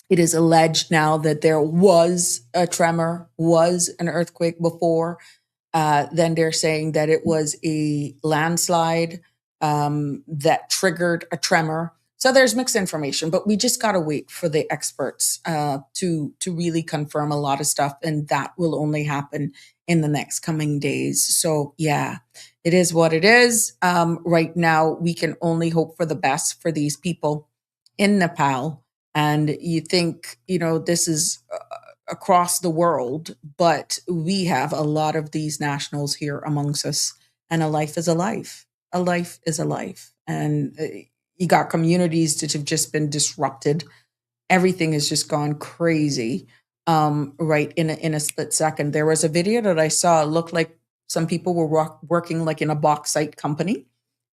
it is alleged now that there was a tremor, was an earthquake before. Then they're saying that it was a landslide that triggered a tremor. So there's mixed information, but we just got to wait for the experts to really confirm a lot of stuff. And that will only happen in the next coming days. So yeah, it is what it is. Right now, we can only hope for the best for these people in Nepal. And you think, this is across the world, but we have a lot of these nationals here amongst us. And a life is a life. A life is a life. And you got communities that have just been disrupted. Everything has just gone crazy, right in a split second. There was a video that I saw. It looked like some people were working like in a bauxite company.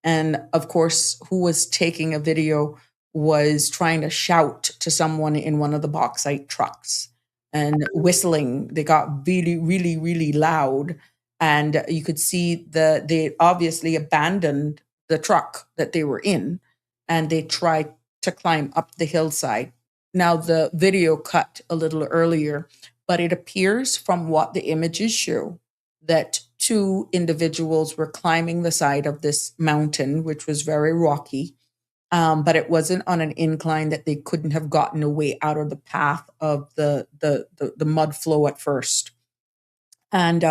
And of course, who was taking a video was trying to shout to someone in one of the bauxite trucks and whistling. They got really, really, really loud. And you could see they obviously abandoned the truck that they were in, and they tried to climb up the hillside. Now, the video cut a little earlier, but it appears from what the images show that two individuals were climbing the side of this mountain, which was very rocky. But it wasn't on an incline that they couldn't have gotten away out of the path of the mud flow at first. And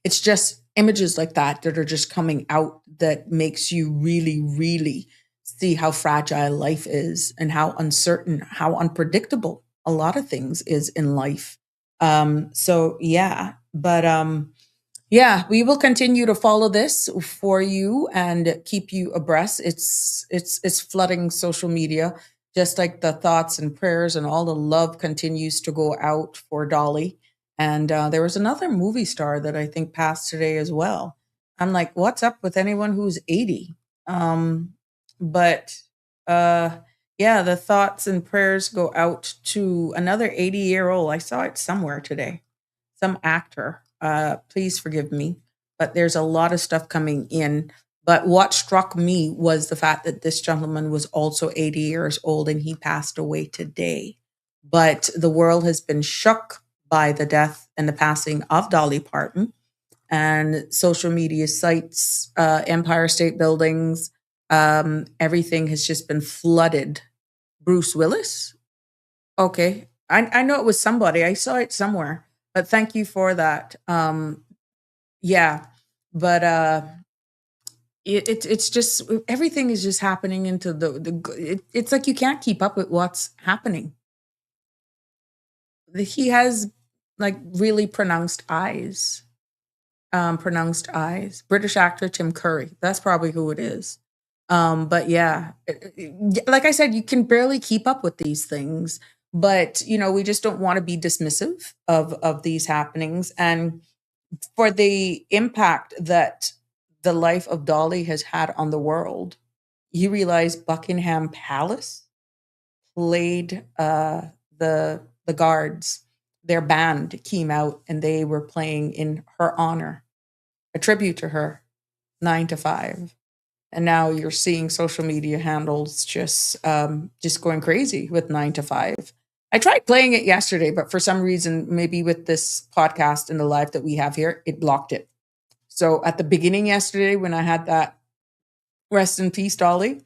it's just images like that are just coming out that makes you really, really see how fragile life is and how uncertain, how unpredictable a lot of things is in life. So yeah, but yeah, we will continue to follow this for you and keep you abreast. It's flooding social media, just like the thoughts and prayers and all the love continues to go out for Dolly. And there was another movie star that I think passed today as well. I'm like, what's up with anyone who's 80? But yeah, the thoughts and prayers go out to another 80-year-old. I saw it somewhere today, some actor. Please forgive me, but there's a lot of stuff coming in. But what struck me was the fact that this gentleman was also 80 years old and he passed away today. But the world has been shook by the death and the passing of Dolly Parton, and social media sites, Empire State Buildings, everything has just been flooded. Bruce Willis? Okay. I know it was somebody. I saw it somewhere. But thank you for that. Yeah, but it's just everything is just happening into it's like you can't keep up with what's happening. He has like really pronounced eyes. British actor Tim Curry. That's probably who it is. But yeah, like I said, you can barely keep up with these things. But, we just don't want to be dismissive of these happenings. And for the impact that the life of Dolly has had on the world, you realize Buckingham Palace played the guards. Their band came out and they were playing in her honor, a tribute to her, 9 to 5. And now you're seeing social media handles just going crazy with 9 to 5. I tried playing it yesterday, but for some reason, maybe with this podcast and the live that we have here, it blocked it. So at the beginning yesterday, when I had that rest in peace, Dolly,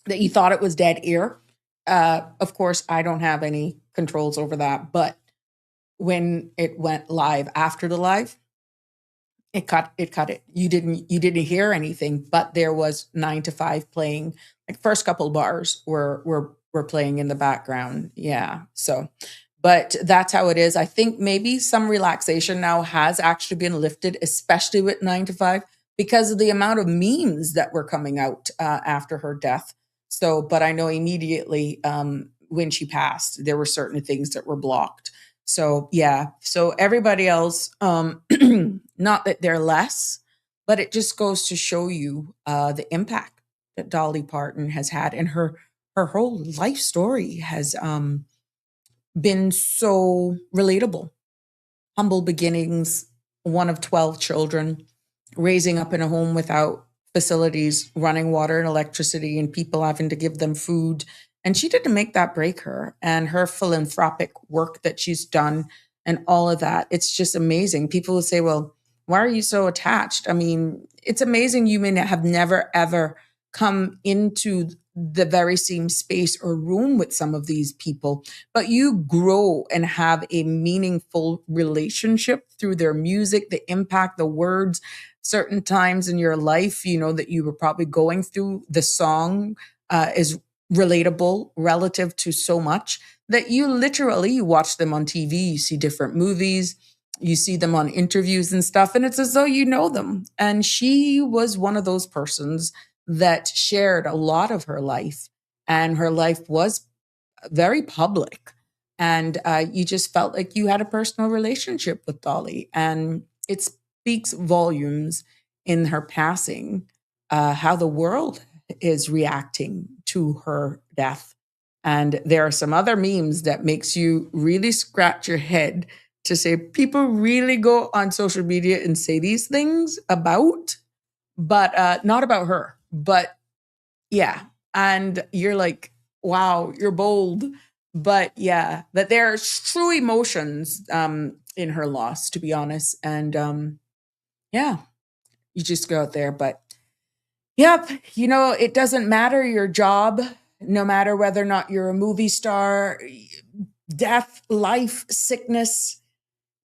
that you thought it was dead air. Of course, I don't have any controls over that. But when it went live after the live, it cut it. You didn't hear anything, but there was 9 to 5 playing. Like first couple bars were playing in the background. Yeah. So, But that's how it is. I think maybe some relaxation now has actually been lifted, especially with 9 to 5, because of the amount of memes that were coming out after her death. So, but I know immediately when she passed, there were certain things that were blocked. So, yeah. So everybody else, not that they're less, but it just goes to show you the impact that Dolly Parton has had, and her whole life story has been so relatable. Humble beginnings, one of 12 children, raising up in a home without facilities, running water and electricity, and people having to give them food. And she didn't make that break her. And her philanthropic work that she's done and all of that, it's just amazing. People will say, well, why are you so attached? I mean, it's amazing you may have never, ever come into the very same space or room with some of these people, but you grow and have a meaningful relationship through their music, the impact, the words. Certain times in your life, you know, that you were probably going through, the song is relatable relative to so much that you literally watch them on TV, you see different movies, you see them on interviews and stuff, and it's as though you know them. And she was one of those persons that shared a lot of her life, and her life was very public. And you just felt like you had a personal relationship with Dolly. And it speaks volumes in her passing, how the world is reacting to her death. And there are some other memes that makes you really scratch your head to say, people really go on social media and say these things about, but not about her. But yeah, and you're like, wow, you're bold. But yeah, that there are true emotions in her loss, to be honest. And yeah, you just go out there. But yep, you know, it doesn't matter your job, no matter whether or not you're a movie star, death, life, sickness,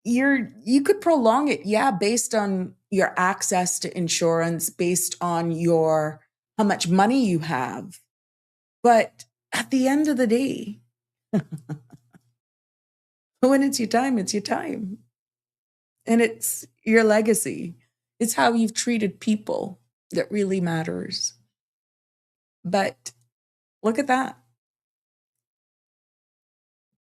you could prolong it, yeah, based on your access to insurance, based on how much money you have. But at the end of the day, when it's your time, it's your time. And it's your legacy. It's how you've treated people that really matters. But look at that.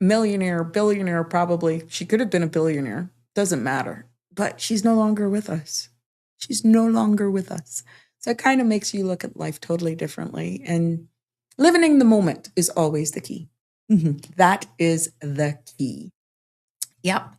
Millionaire, billionaire, probably. She could have been a billionaire. Doesn't matter. But she's no longer with us. She's no longer with us. So it kind of makes you look at life totally differently. And living in the moment is always the key. That is the key. Yep.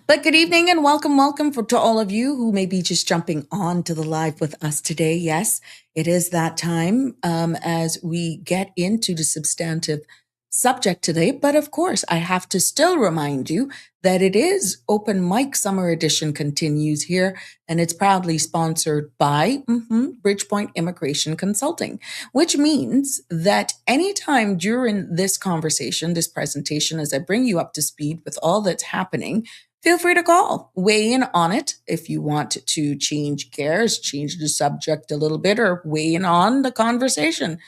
But good evening and welcome to all of you who may be just jumping on to the live with us today. Yes, it is that time as we get into the substantive subject today. But of course, I have to still remind you that it is Open Mic Summer Edition continues here, and it's proudly sponsored by Bridgepoint Immigration Consulting, which means that anytime during this conversation, this presentation, as I bring you up to speed with all that's happening, feel free to call, weigh in on it. If you want to change gears, change the subject a little bit, or weigh in on the conversation,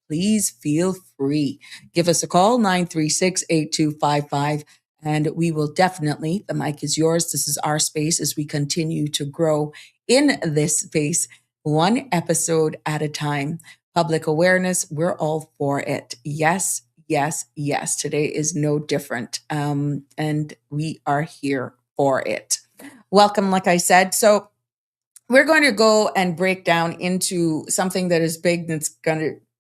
please feel free. Give us a call, 936-8255, and we will definitely, the mic is yours. This is our space as we continue to grow in this space, one episode at a time. Public awareness, we're all for it. Yes, yes, yes. Today is no different, and we are here for it. Welcome, like I said. So we're going to go and break down into something that is big that's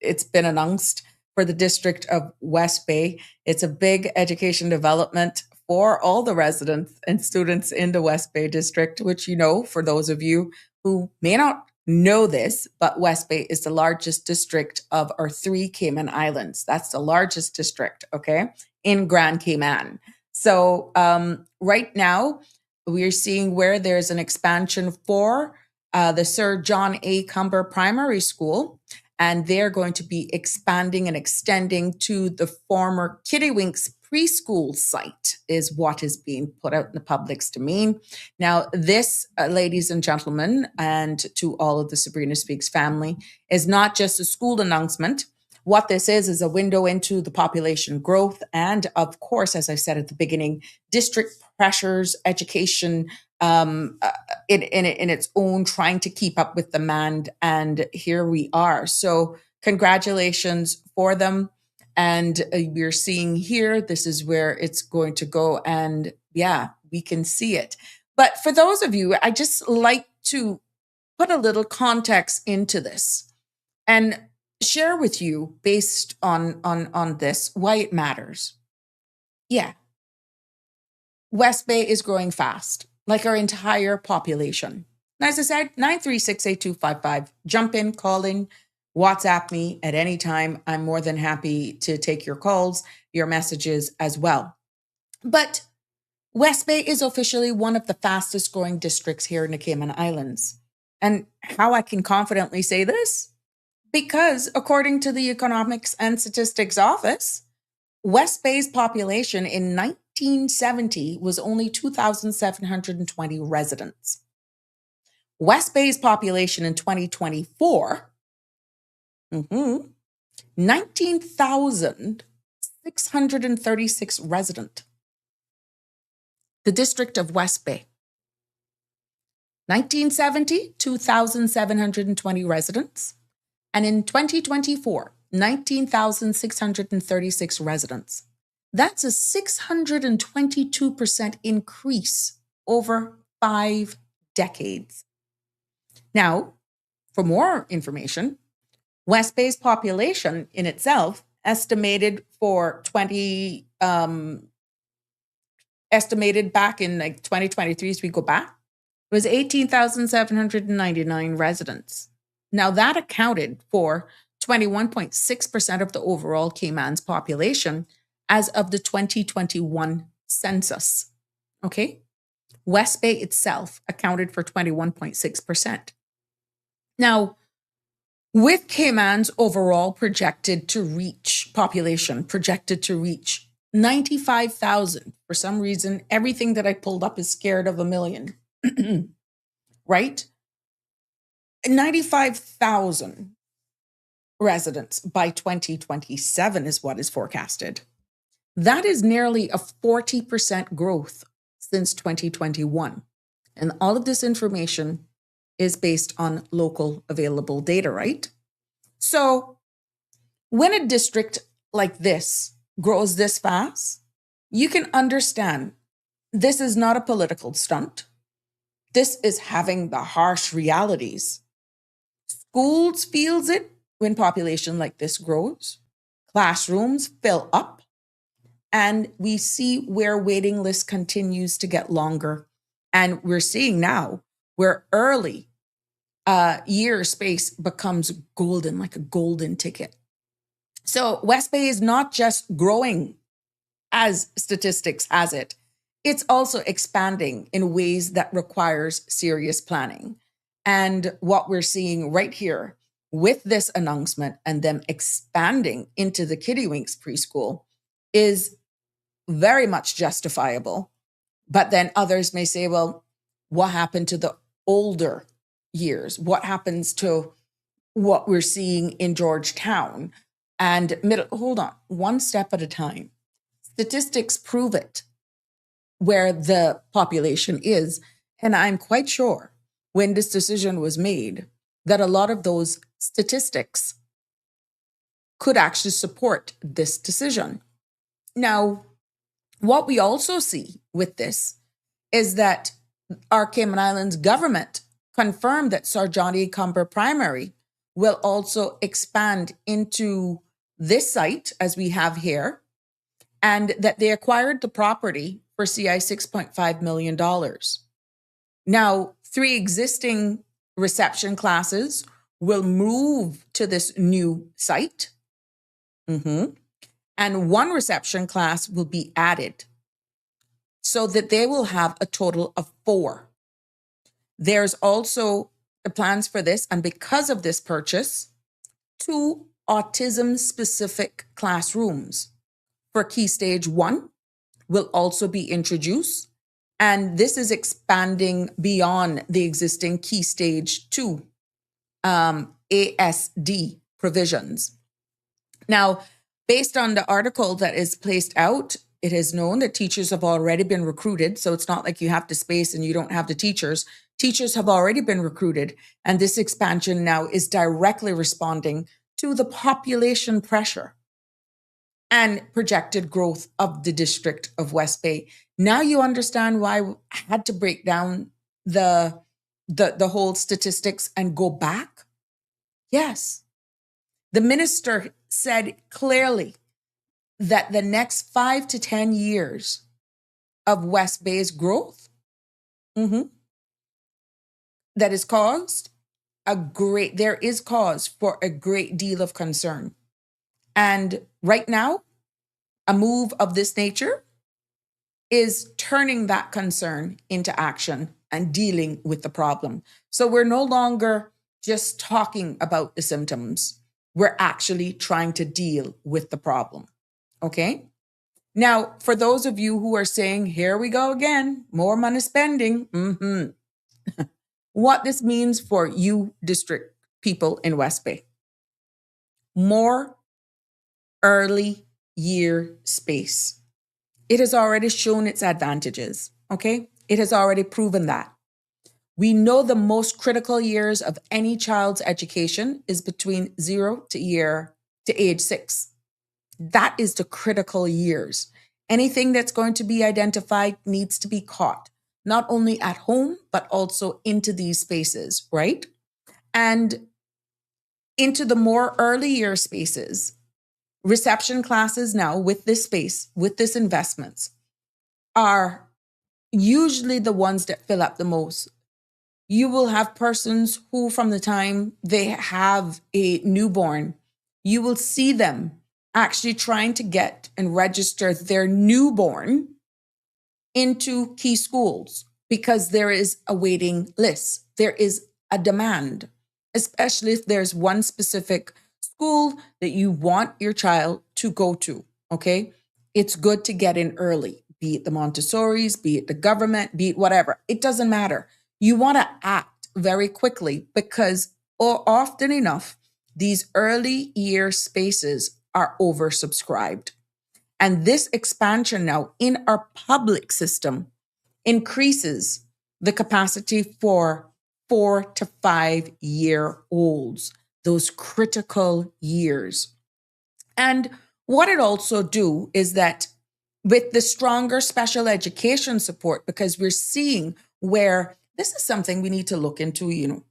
it's been announced for the district of West Bay. It's a big education development for all the residents and students in the West Bay district, which, you know, for those of you who may not know this, but West Bay is the largest district of our 3 Cayman Islands. That's the largest district, okay, in Grand Cayman. So right now, we're seeing where there's an expansion for the Sir John A. Cumber Primary School. And they're going to be expanding and extending to the former Kittywinks preschool site is what is being put out in the public's domain. Now, this, ladies and gentlemen, and to all of the Sabrina Speaks family, is not just a school announcement, What this is a window into the population growth. And of course, as I said at the beginning, district pressures, education in its own, trying to keep up with demand. And here we are. So congratulations for them. And we're seeing here, this is where it's going to go. And yeah, we can see it. But for those of you, I just like to put a little context into this and share with you based on this, why it matters. Yeah. West Bay is growing fast, like our entire population. And as I said, 9368255, jump in, call in, WhatsApp me at any time. I'm more than happy to take your calls, your messages as well. But West Bay is officially one of the fastest growing districts here in the Cayman Islands. And how I can confidently say this? Because according to the Economics and Statistics Office, West Bay's population in 1970 was only 2,720 residents. West Bay's population in 2024, 19,636 resident. The District of West Bay. 1970, 2,720 residents. And in 2024, 19,636 residents. That's a 622% increase over 5 decades. Now, for more information, West Bay's population in itself estimated back in like 2023, as we go back, was 18,799 residents. Now that accounted for 21.6% of the overall Cayman's population as of the 2021 census. Okay? West Bay itself accounted for 21.6%. Now, with Cayman's overall population projected to reach 95,000, for some reason, everything that I pulled up is scared of a million, right? 95,000 residents by 2027 is what is forecasted. That is nearly a 40% growth since 2021. And all of this information is based on local available data, right? So when a district like this grows this fast, you can understand this is not a political stunt. This is having the harsh realities. Schools feels it when population like this grows. Classrooms fill up. And we see where waiting list continues to get longer. And we're seeing now where early year space becomes golden, like a golden ticket. So West Bay is not just growing as statistics has it, it's also expanding in ways that requires serious planning. And what we're seeing right here with this announcement and them expanding into the Kiddywinks preschool is very much justifiable. But then others may say, well, what happened to the older years? What happens to what we're seeing in Georgetown and hold on, one step at a time. Statistics prove it where the population is. And I'm quite sure when this decision was made that a lot of those statistics could actually support this decision. Now, what we also see with this is that our Cayman Islands government confirmed that 𝗪 Primary will also expand into this site, as we have here, and that they acquired the property for CI $6.5 million. Now, 3 existing reception classes will move to this new site. And 1 reception class will be added so that they will have a total of 4. There's also the plans for this, and because of this purchase, 2 autism-specific classrooms for Key Stage 1 will also be introduced, and this is expanding beyond the existing Key Stage 2 ASD provisions. Now, based on the article that is placed out, it is known that teachers have already been recruited. So it's not like you have to space and you don't have the teachers. Teachers have already been recruited. And this expansion now is directly responding to the population pressure and projected growth of the district of West Bay. Now you understand why I had to break down the whole statistics and go back? Yes. The minister said clearly that the next 5 to 10 years of West Bay's growth that is there is cause for a great deal of concern. And right now, a move of this nature is turning that concern into action and dealing with the problem. So we're no longer just talking about the symptoms. We're actually trying to deal with the problem. Okay? Now, for those of you who are saying, here we go again, more money spending, what this means for you district people in West Bay. More early year space. It has already shown its advantages, okay? It has already proven that. We know the most critical years of any child's education is between 0 to age 6. That is the critical years. Anything that's going to be identified needs to be caught, not only at home, but also into these spaces, right? And into the more early year spaces, reception classes now with this space, with this investments, are usually the ones that fill up the most. You will have persons who, from the time they have a newborn, you will see them actually trying to get and register their newborn into key schools because there is a waiting list. There is a demand, especially if there's one specific school that you want your child to go to, okay? It's good to get in early, be it the Montessori's, be it the government, be it whatever. It doesn't matter. You want to act very quickly because often enough, these early year spaces are oversubscribed. And this expansion now in our public system increases the capacity for 4 to 5 year olds, those critical years. And what it also do is that with the stronger special education support, because we're seeing where this is something we need to look into,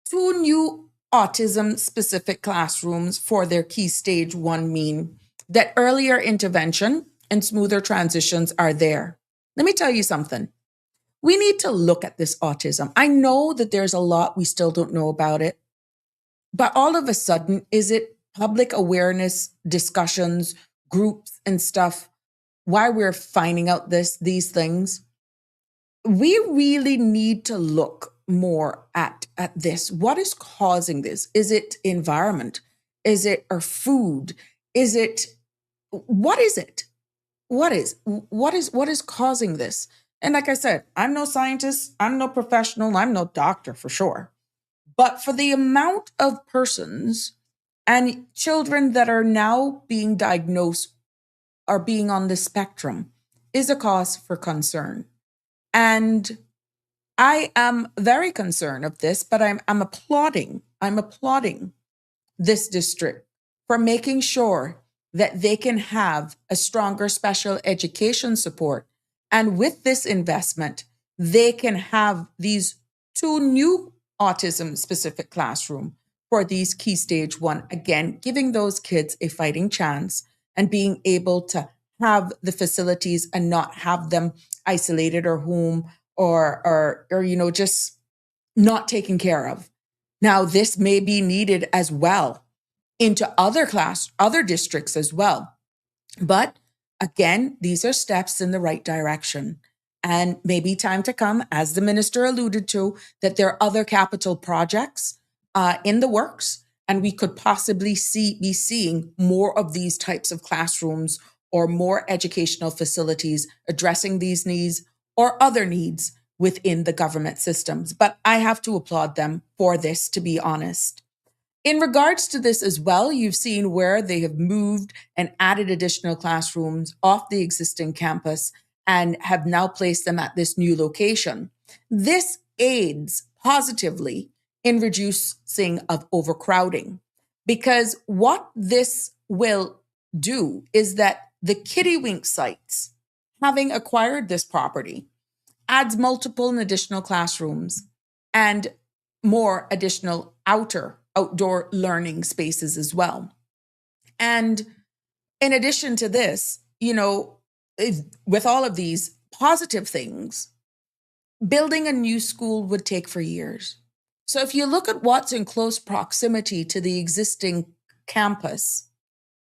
2 new autism-specific classrooms for their key stage 1 mean that earlier intervention and smoother transitions are there. Let me tell you something. We need to look at this autism. I know that there's a lot we still don't know about it, but all of a sudden, is it public awareness discussions, groups and stuff, why we're finding out these things? We really need to look more at this. What is causing this? Is it environment? Is it our food? What is it? What is causing this? And like I said, I'm no scientist, I'm no professional, I'm no doctor for sure. But for the amount of persons and children that are now being diagnosed or being on the spectrum is a cause for concern. And I am very concerned of this, but I'm applauding this district for making sure that they can have a stronger special education support. And with this investment, they can have these 2 new autism-specific classrooms for these key stage 1, again, giving those kids a fighting chance and being able to have the facilities and not have them isolated or home or just not taken care of. Now, this may be needed as well into other districts as well. But again, these are steps in the right direction. And maybe time to come, as the minister alluded to, that there are other capital projects in the works, and we could possibly be seeing more of these types of classrooms or more educational facilities addressing these needs or other needs within the government systems. But I have to applaud them for this, to be honest. In regards to this as well, you've seen where they have moved and added additional classrooms off the existing campus and have now placed them at this new location. This aids positively in reducing of overcrowding, because what this will do is that the 𝗀𝗍𝗃 sites, having acquired this property, adds multiple and additional classrooms and more additional outdoor learning spaces as well. And in addition to this, with all of these positive things, building a new school would take for years. So if you look at what's in close proximity to the existing campus,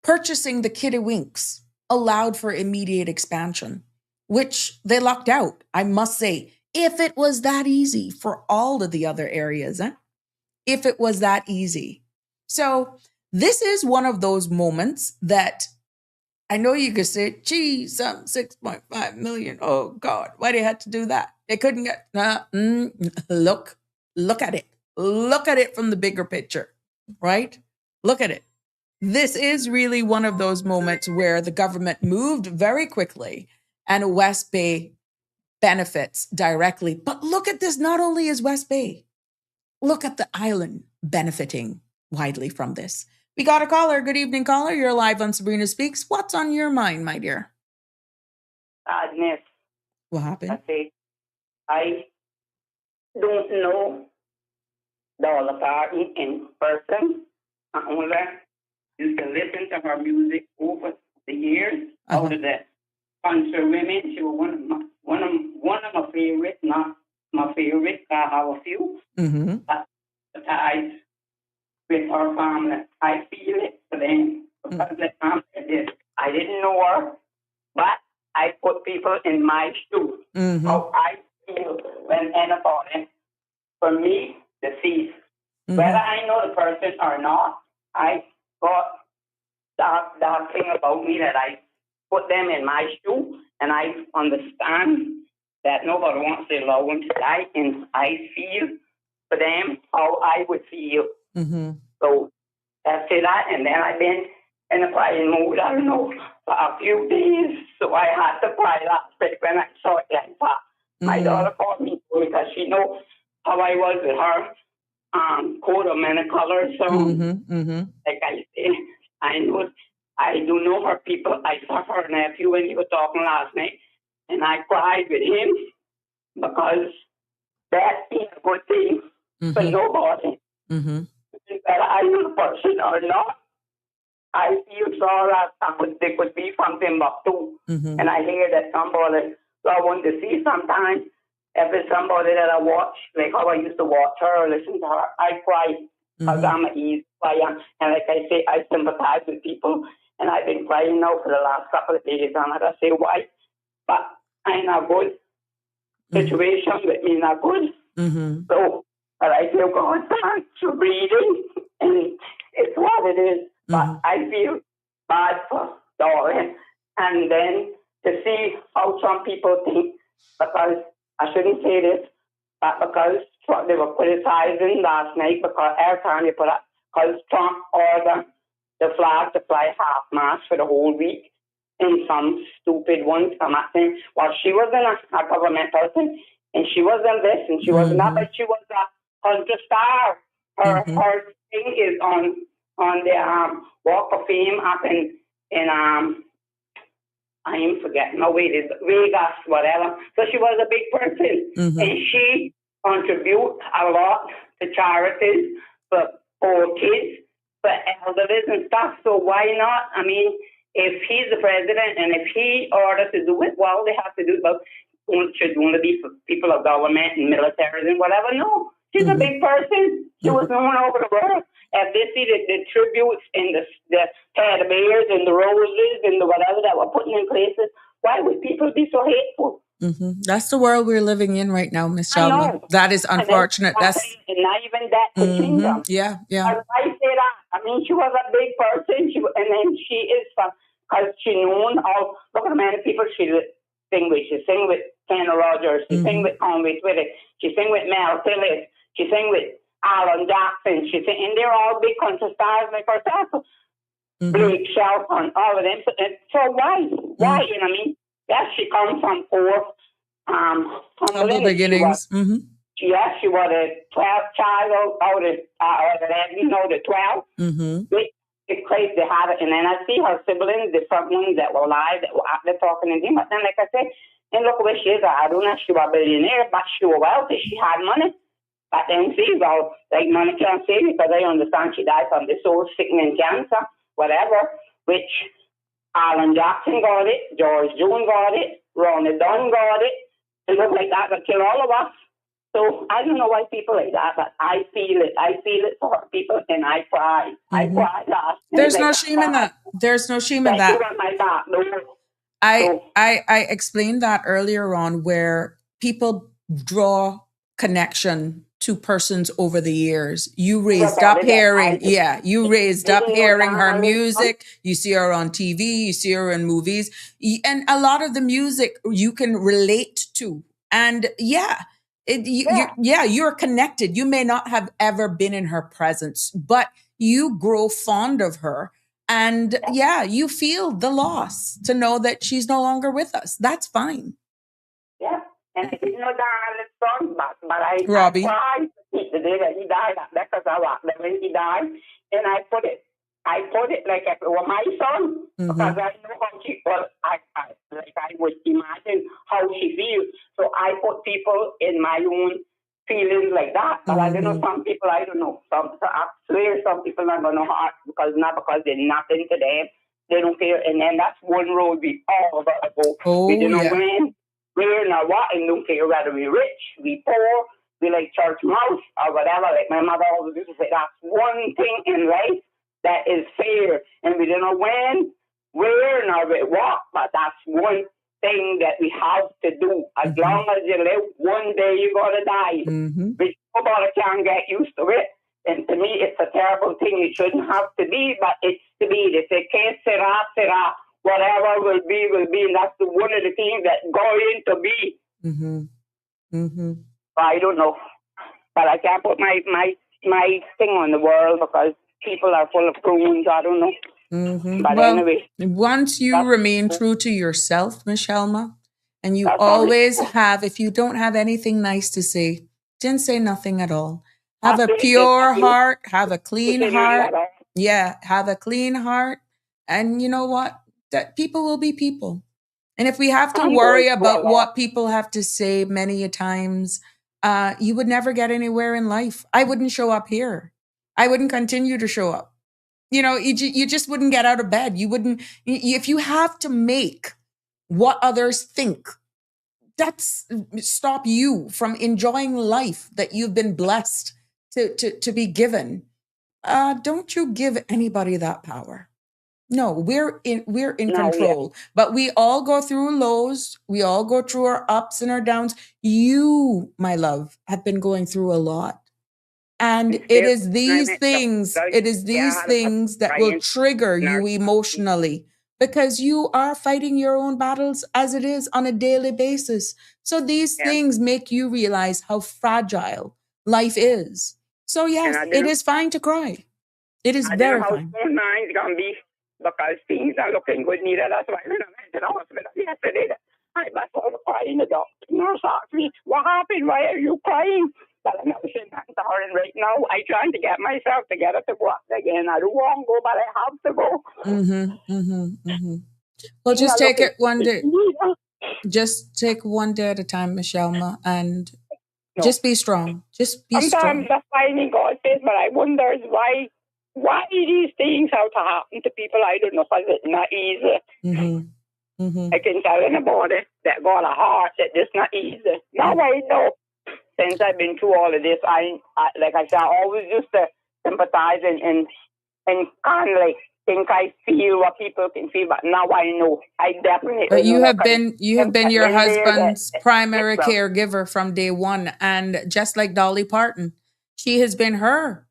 purchasing the 𝗀𝗍𝗃s allowed for immediate expansion, which they lucked out, I must say. If it was that easy for all of the other areas, if it was that easy. So this is one of those moments that I know you could say, gee, some 6.5 million. Oh God, why they had to do that? They couldn't get, look at it. Look at it from the bigger picture, right? Look at it. This is really one of those moments where the government moved very quickly and West Bay benefits directly. But look at this, not only is West Bay, look at the island benefiting widely from this. We got a caller. Good evening, caller. You're live on Sabrina Speaks. What's on your mind, my dear? Sadness. What happened? I don't know 𝗏𝗏 in person. I only used to listen to her music over the years. Out of the country women, she was one of my favorite, not my favorite. I have a few. But with her family, I feel it for them because I didn't know her, but I put people in my shoes. How I feel when anybody, for me, deceased, whether I know the person or not, I got that thing about me that I put them in my shoe, and I understand that nobody wants their loved one to die, and I feel for them how I would feel. So I say that, and then I've been in a crying mood, I don't know, for a few days. So I had to cry last week when I saw it like that. My daughter called me because she knows how I was with her coat of many colors. So like I say, I do know her people. I saw her nephew when he was talking last night, and I cried with him because that is a good thing for nobody. Whether I know the person or not, I feel sorry that they could be from Timbuktu. And I hear that somebody I want to see sometimes. If it's somebody that I watch, like how I used to watch her or listen to her, I cry because I'm an easy cry. And like I say, I sympathize with people. And I've been crying now for the last couple of days. And I say, why? But I'm in a good situation with me, not good. So, but I feel God thanks for breathing. And it's what it is. But I feel bad for Dory. And then to see how some people think, because I shouldn't say this, but because they were criticizing last night, because every time they put up, because Trump ordered the flag to fly half-mast for the whole week, and some stupid ones come up saying, well, she wasn't a government person, and she wasn't this, and she wasn't that, but she was a country star. Her thing is on the Walk of Fame up in I am forgetting. No, wait, it's Vegas, whatever. So she was a big person, and she contributes a lot to charities for poor kids, for elders and stuff. So why not? I mean, if he's the president and if he orders to do it, well, they have to do it. But it should only be for people of government and military and whatever. No, she's a big person. She was known over the world. If they see the tributes and the teddy bears and the roses and the whatever that were put in places, why would people be so hateful? That's the world we're living in right now, Miss Chalma. That is unfortunate. And not even that to kingdom. Yeah. I say that. I mean, she was a big person, and then she is because she known all. Look at the many people she sing with. She sing with Kenny Rogers. She sing with Conway Twitty. She sing with Mel Phillips. She sing with Alan Jackson. She's in there, all big country stars like herself. Blake Shelton, all of them. So why? Why? You know what I mean? Yes, she comes from poor, Humble beginnings. Yes, she was a 12th child out of the 12. It's crazy to have it. And then I see her siblings, the front ones that were alive, that were out there talking and things. But then, like I said, and look where she is. I don't know if she was a billionaire, but she was wealthy. She had money. But then see, well, like money can't save me, because I understand she died from the soul sickening cancer, whatever, which Alan Jackson got it, George Jones got it, Ronnie Dunn got it. It looked like that would kill all of us. So I don't know why people like that, but I feel it. I feel it for people, and I cry. I cry last. There's no shame in that. There's no shame in that. I explained that earlier on, where people draw connection to persons over the years. You raised up hearing, you raised up hearing her music. You see her on TV, you see her in movies, and a lot of the music you can relate to. And you're connected. You may not have ever been in her presence, but you grow fond of her. And you feel the loss to know that she's no longer with us. That's fine. Yeah. And I didn't know that song, but I cried the day that he died. Because I walked there when he died. And I put it like if it were my son, because I know how she, well, I would imagine how she feels. So I put people in my own feelings like that. But I don't know, some people, I don't know. So I swear some people are going to heart, because they're nothing to them. They don't care. And then that's one road we all got to go. We don't know when, where, nor what, and don't care whether we rich, we poor, we like church mouse, or whatever. Like my mother always used to say, that's one thing in life that is fair, and we don't know when, where, nor what, but that's one thing that we have to do. As long as you live, one day you're going to die. Which nobody can get used to it. And to me, it's a terrible thing. It shouldn't have to be, but it's to be. They say, "Que sera, sera." Whatever will be, and that's one of the things that's going to be. I don't know, but I can't put my thing on the world, because people are full of prunes. I don't know. But anyway, once you remain true to yourself, 𝗪𝗫, and you always have, if you don't have anything nice to say, then say nothing at all. Have a pure heart, have a clean heart. Yeah, have a clean heart. And you know what? That people will be people. And if we have to worry about what people have to say many a times, you would never get anywhere in life. I wouldn't show up here. I wouldn't continue to show up. You know, you just wouldn't get out of bed. You wouldn't, if you have to make what others think, that's stop you from enjoying life that you've been blessed to be given. Don't you give anybody that power. No, we're in control, but we all go through lows. We all go through our ups and our downs. You, my love, have been going through a lot. And it is these things that will trigger you emotionally, because you are fighting your own battles as it is on a daily basis. So these things make you realize how fragile life is. So yes, it is fine to cry. It is very fine. Because things are looking good, neither. That's why when I went to the hospital yesterday, I was all crying. The doctor nurse asked me, "What happened? Why are you crying?" But I'm not saying that to her. And right now, I'm trying to get myself together to go up again. I don't want to go, but I have to go. Well, just take it one day. Just take one day at a time, 𝗪𝗫, and just be strong. Just be strong. Sometimes I find in God's face, but I wonder why these things have to happen to people. I don't know, because it's not easy. I can tell anybody that got a heart that it's not easy. Now I know, since I've been through all of this, I like I said, I always used to sympathize and kind of like think I feel what people can feel, but now I know. I definitely. But you have been your husband's primary caregiver from day one, and just like Dolly Parton, she has been her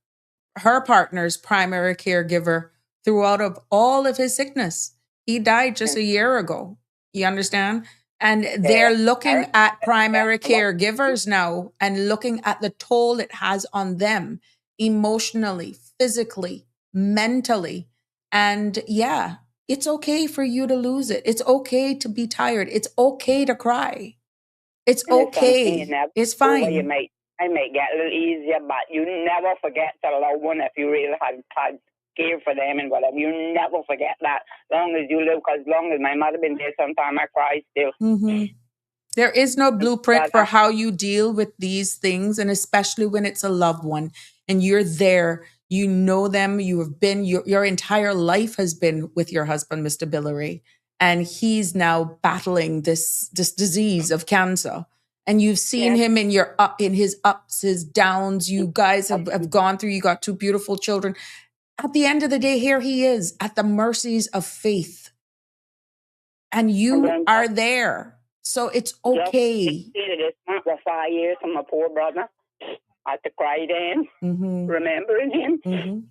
partner's primary caregiver throughout of all of his sickness. He died just a year ago. You understand? And they're looking at primary caregivers now and looking at the toll it has on them emotionally, physically, mentally. And yeah, it's okay for you to lose it. It's okay to be tired. It's okay to cry. It's okay. It's fine. I may get a little easier, but you never forget to love one if you really had care for them and whatever. You never forget that. Long as you live, because long as my mother been there, sometimes I cry still. Mm-hmm. There is no blueprint for how you deal with these things, and especially when it's a loved one and you're there, you know them, you have been, your entire life has been with your husband, Mr. 𝗵𝗿, and he's now battling this disease of cancer. And you've seen him in his ups, his downs. You guys have gone through, you got 2 beautiful children. At the end of the day, here he is at the mercies of faith. And you are there. So it's okay. This month was 5 years from my poor brother. I had to cry then, remembering him.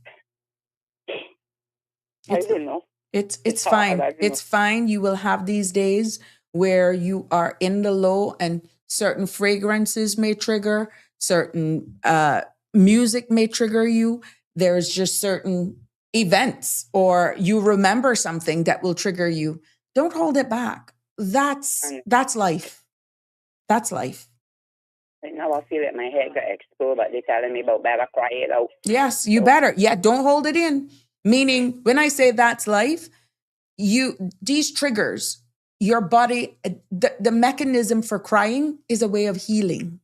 I didn't know. It's fine. It's fine. You will have these days where you are in the low and certain fragrances may trigger, certain music may trigger you. There's just certain events or you remember something that will trigger you. Don't hold it back. That's life. That's life. Right now I feel that my head got exposed, but they're telling me about better cry it out. Yes, you better. Yeah, don't hold it in. Meaning, when I say that's life, these triggers, your body, the mechanism for crying is a way of healing.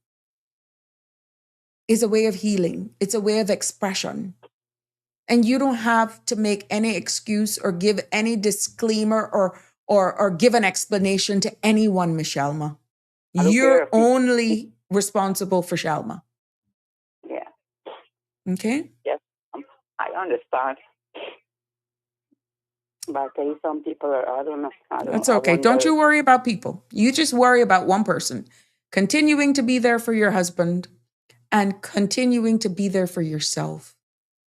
It's a way of expression. And you don't have to make any excuse or give any disclaimer or give an explanation to anyone, 𝗪𝗫. You're only responsible for 𝗪𝗫. Yeah. Okay? Yes, I understand. But some people are, I don't know. That's okay. Don't you worry about people. You just worry about one person. Continuing to be there for your husband and continuing to be there for yourself.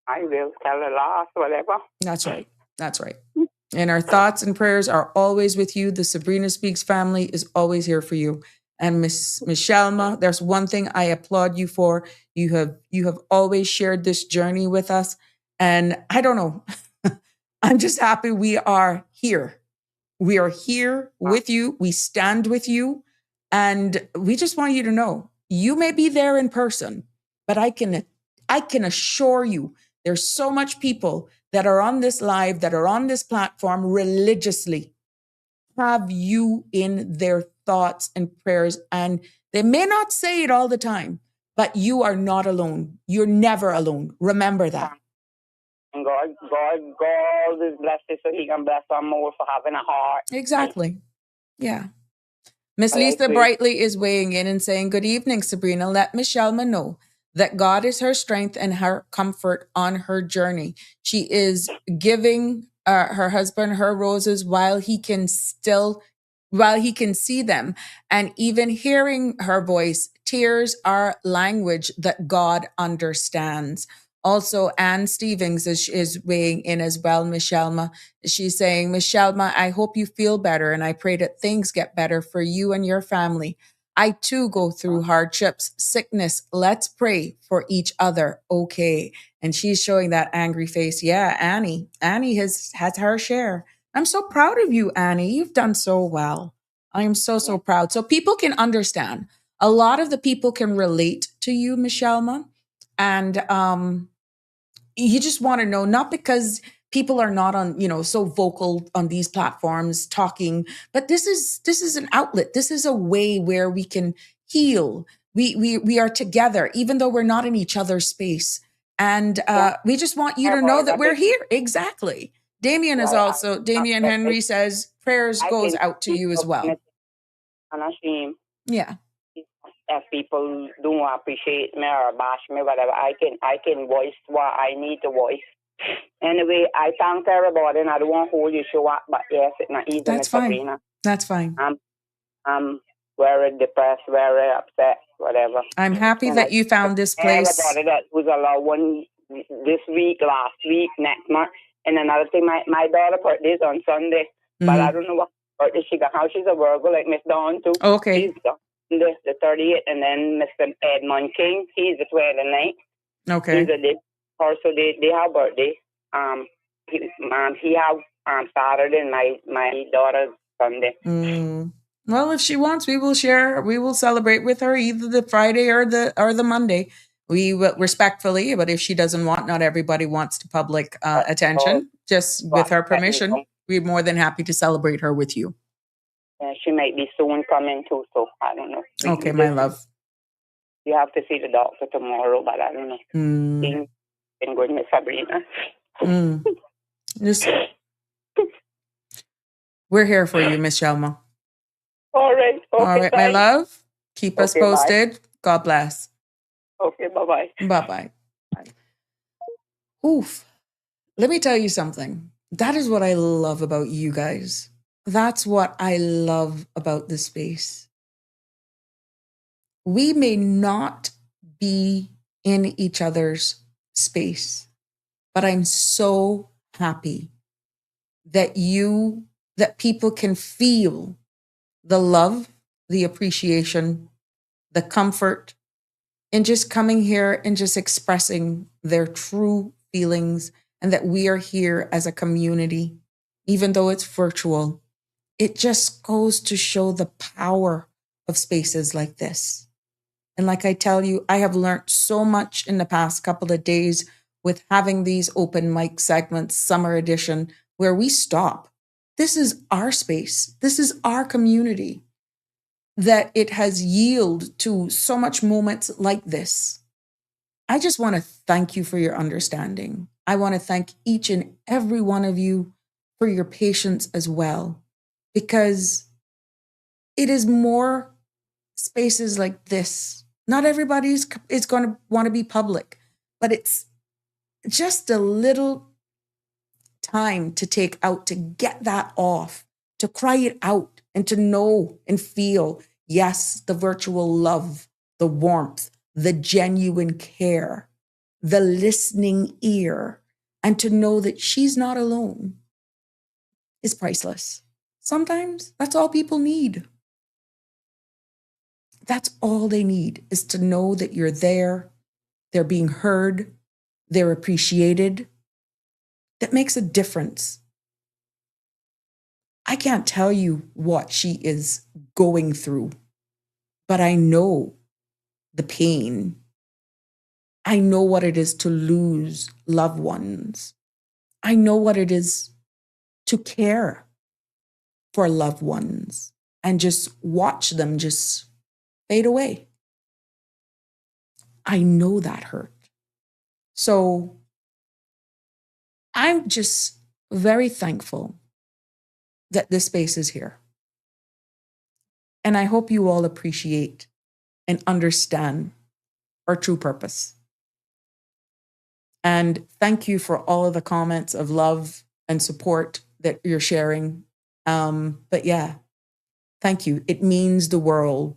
I will tell a laugh, whatever. That's right. That's right. And our thoughts and prayers are always with you. The Sabrina Speaks family is always here for you. And Miss 𝗪𝗫, there's one thing I applaud you for. You have always shared this journey with us. And I don't know. I'm just happy we are here. We are here with you. We stand with you. And we just want you to know, you may be there in person, but I can assure you there's so much people that are on this live, that are on this platform religiously, have you in their thoughts and prayers. And they may not say it all the time, but you are not alone. You're never alone. Remember that. And God is blessed so he can bless them more for having a heart. Exactly. Yeah. Miss Lisa Brightly is weighing in and saying, good evening, Sabrina. Let 𝗪𝗫 know that God is her strength and her comfort on her journey. She is giving her husband her roses while he can see them. And even hearing her voice, tears are language that God understands. Also, Ann Stevens is weighing in as well, 𝗪𝗫. She's saying, 𝗪𝗫, I hope you feel better, and I pray that things get better for you and your family. I too go through hardships, sickness. Let's pray for each other. Okay. And she's showing that angry face. Yeah, Annie has her share. I'm so proud of you, Annie. You've done so well. I am so proud. So people can understand. A lot of the people can relate to you, 𝗪𝗫. And you just want to know, not because people are not on, so vocal on these platforms talking, but this is an outlet. This is a way where we can heal. We are together, even though we're not in each other's space. And we just want you to know that we're here. Exactly. Damien Henry says, prayers goes out to you as well. Yeah. If people don't appreciate me or bash me, whatever, I can voice what I need to voice. Anyway, I thank everybody, and I don't want to hold you show up, but yes, it's not easy. That's fine. Sabrina. That's fine. I'm very depressed, very upset, whatever. I'm happy that you found this place. Everybody that was allowed one this week, last week, next month, and another thing, my daughter's birthday is on Sunday, but I don't know what Or is she got how she's a Virgo like Miss Dawn too. Okay. She's the 38th, and then Mr. Edmund King, he's the 29th. Okay. He's a day. Also, they have birthday. He have Saturday and my daughter's Sunday. Well, if she wants, we will share. We will celebrate with her either the Friday or the Monday. We will respectfully, but if she doesn't want, not everybody wants to public attention. Just with her permission, we're more than happy to celebrate her with you. She might be soon coming too, so I don't know. Okay, my love. You have to see the doctor tomorrow, but I don't know. Been good, Miss Sabrina. We're here for you, Miss Shelma. All right. Okay, all right, my love. Keep us posted. Bye. God bless. Okay, bye-bye. Bye-bye. Oof. Let me tell you something. That is what I love about you guys. That's what I love about this space. We may not be in each other's space, but I'm so happy that people can feel the love, the appreciation, the comfort in just coming here and just expressing their true feelings, and that we are here as a community, even though it's virtual. It just goes to show the power of spaces like this. And like I tell you, I have learned so much in the past couple of days with having these open mic segments, summer edition, where we stop. This is our space. This is our community, that it has yielded to so much moments like this. I just want to thank you for your understanding. I want to thank each and every one of you for your patience as well, because it is more spaces like this. Not everybody is going to want to be public, but it's just a little time to take out to get that off, to cry it out, and to know and feel, yes, the virtual love, the warmth, the genuine care, the listening ear, and to know that she's not alone is priceless. Sometimes that's all people need. That's all they need, is to know that you're there, they're being heard, they're appreciated. That makes a difference. I can't tell you what she is going through, but I know the pain. I know what it is to lose loved ones. I know what it is to care for loved ones and just watch them just fade away. I know that hurt. So I'm just very thankful that this space is here. And I hope you all appreciate and understand our true purpose. And thank you for all of the comments of love and support that you're sharing. But yeah, thank you. It means the world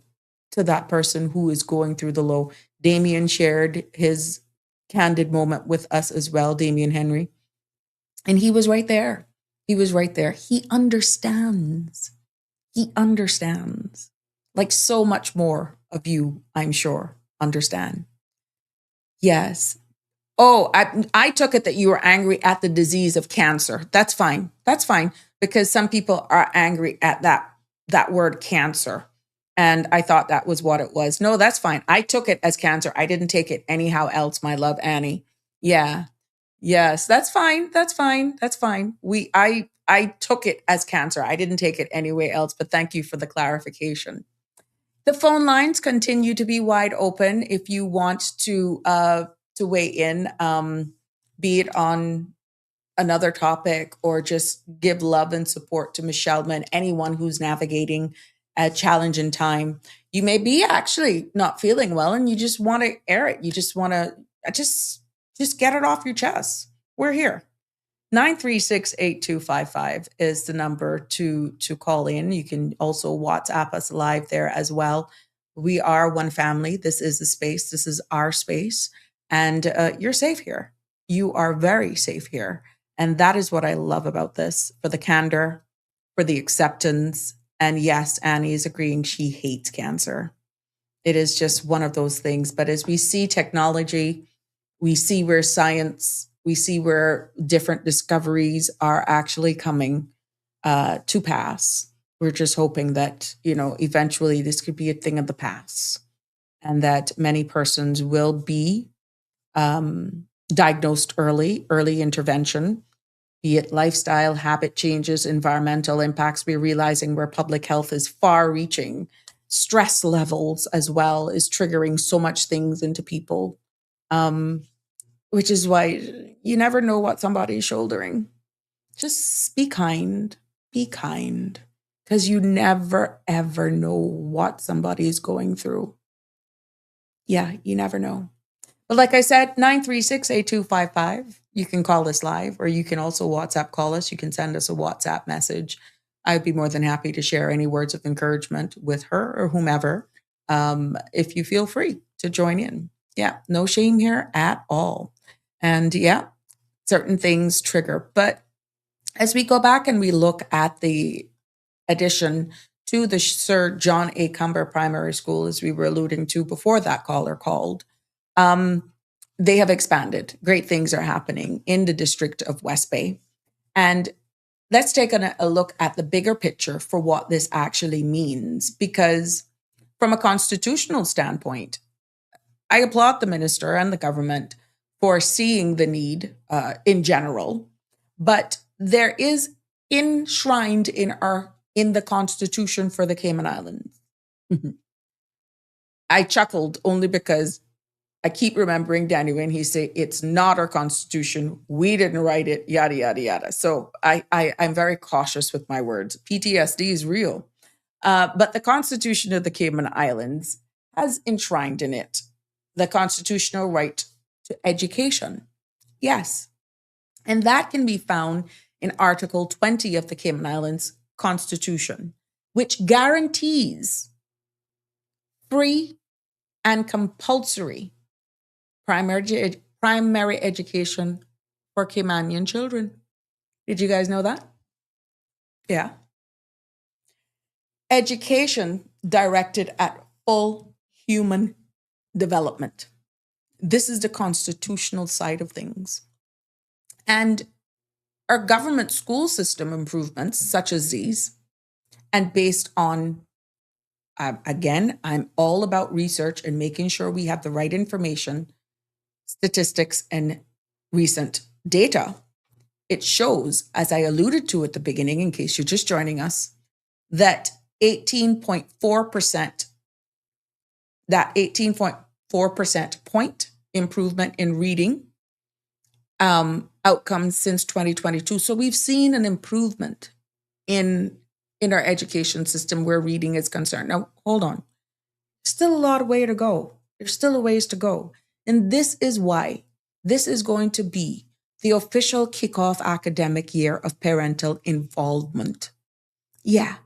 to that person who is going through the low. Damien shared his candid moment with us as well, Damien Henry. And he was right there. He was right there. He understands. He understands. Like so much more of you, I'm sure, understand. Yes. Oh, I took it that you were angry at the disease of cancer. That's fine. That's fine. Because some people are angry at that word cancer. And I thought that was what it was. No, that's fine. I took it as cancer. I didn't take it anyhow else, my love, Annie. Yeah. Yes, that's fine. That's fine. That's fine. I took it as cancer. I didn't take it any way else, but thank you for the clarification. The phone lines continue to be wide open if you want to weigh in, be it on another topic or just give love and support to Ms. Sheldman, anyone who's navigating a challenging time. You may be actually not feeling well and you just want to air it. You just want to just get it off your chest. We're here. 936-8255 is the number to call in. You can also WhatsApp us live there as well. We are one family. This is the space. This is our space. And you're safe here. You are very safe here. And that is what I love about this, for the candor, for the acceptance. And yes, Annie is agreeing she hates cancer. It is just one of those things. But as we see technology, we see where science, we see where different discoveries are actually coming to pass. We're just hoping that, eventually this could be a thing of the past and that many persons will be diagnosed early intervention, be it lifestyle, habit changes, environmental impacts. We're realizing where public health is far reaching. Stress levels as well is triggering so much things into people, which is why you never know what somebody is shouldering. Just be kind, because you never, ever know what somebody is going through. Yeah, you never know. But like I said, 936-8255. You can call us live, or you can also WhatsApp call us. You can send us a WhatsApp message. I'd be more than happy to share any words of encouragement with her or whomever, if you feel free to join in. Yeah, no shame here at all. And yeah, certain things trigger. But as we go back and we look at the addition to the Sir John A. Cumber Primary School, as we were alluding to before that caller called, they have expanded. Great things are happening in the district of West Bay. And let's take a look at the bigger picture for what this actually means, because from a constitutional standpoint, I applaud the minister and the government for seeing the need in general, but there is enshrined in the Constitution for the Cayman Islands. I chuckled only because I keep remembering Danny when he said, it's not our Constitution. We didn't write it, yada, yada, yada. So I'm very cautious with my words. PTSD is real. But the Constitution of the Cayman Islands has enshrined in it the constitutional right to education. Yes. And that can be found in Article 20 of the Cayman Islands Constitution, which guarantees free and compulsory primary education for Caymanian children. Did you guys know that? Yeah. Education directed at full human development. This is the constitutional side of things. And our government school system improvements, such as these, and based on, again, I'm all about research and making sure we have the right information, statistics, and recent data. It shows, as I alluded to at the beginning, in case you're just joining us, that 18.4%, that 18.4% point improvement in reading outcomes since 2022. So we've seen an improvement in our education system where reading is concerned. Now, hold on. Still a lot of way to go. There's still a ways to go. And this is why this is going to be the official kickoff academic year of parental involvement. Yeah,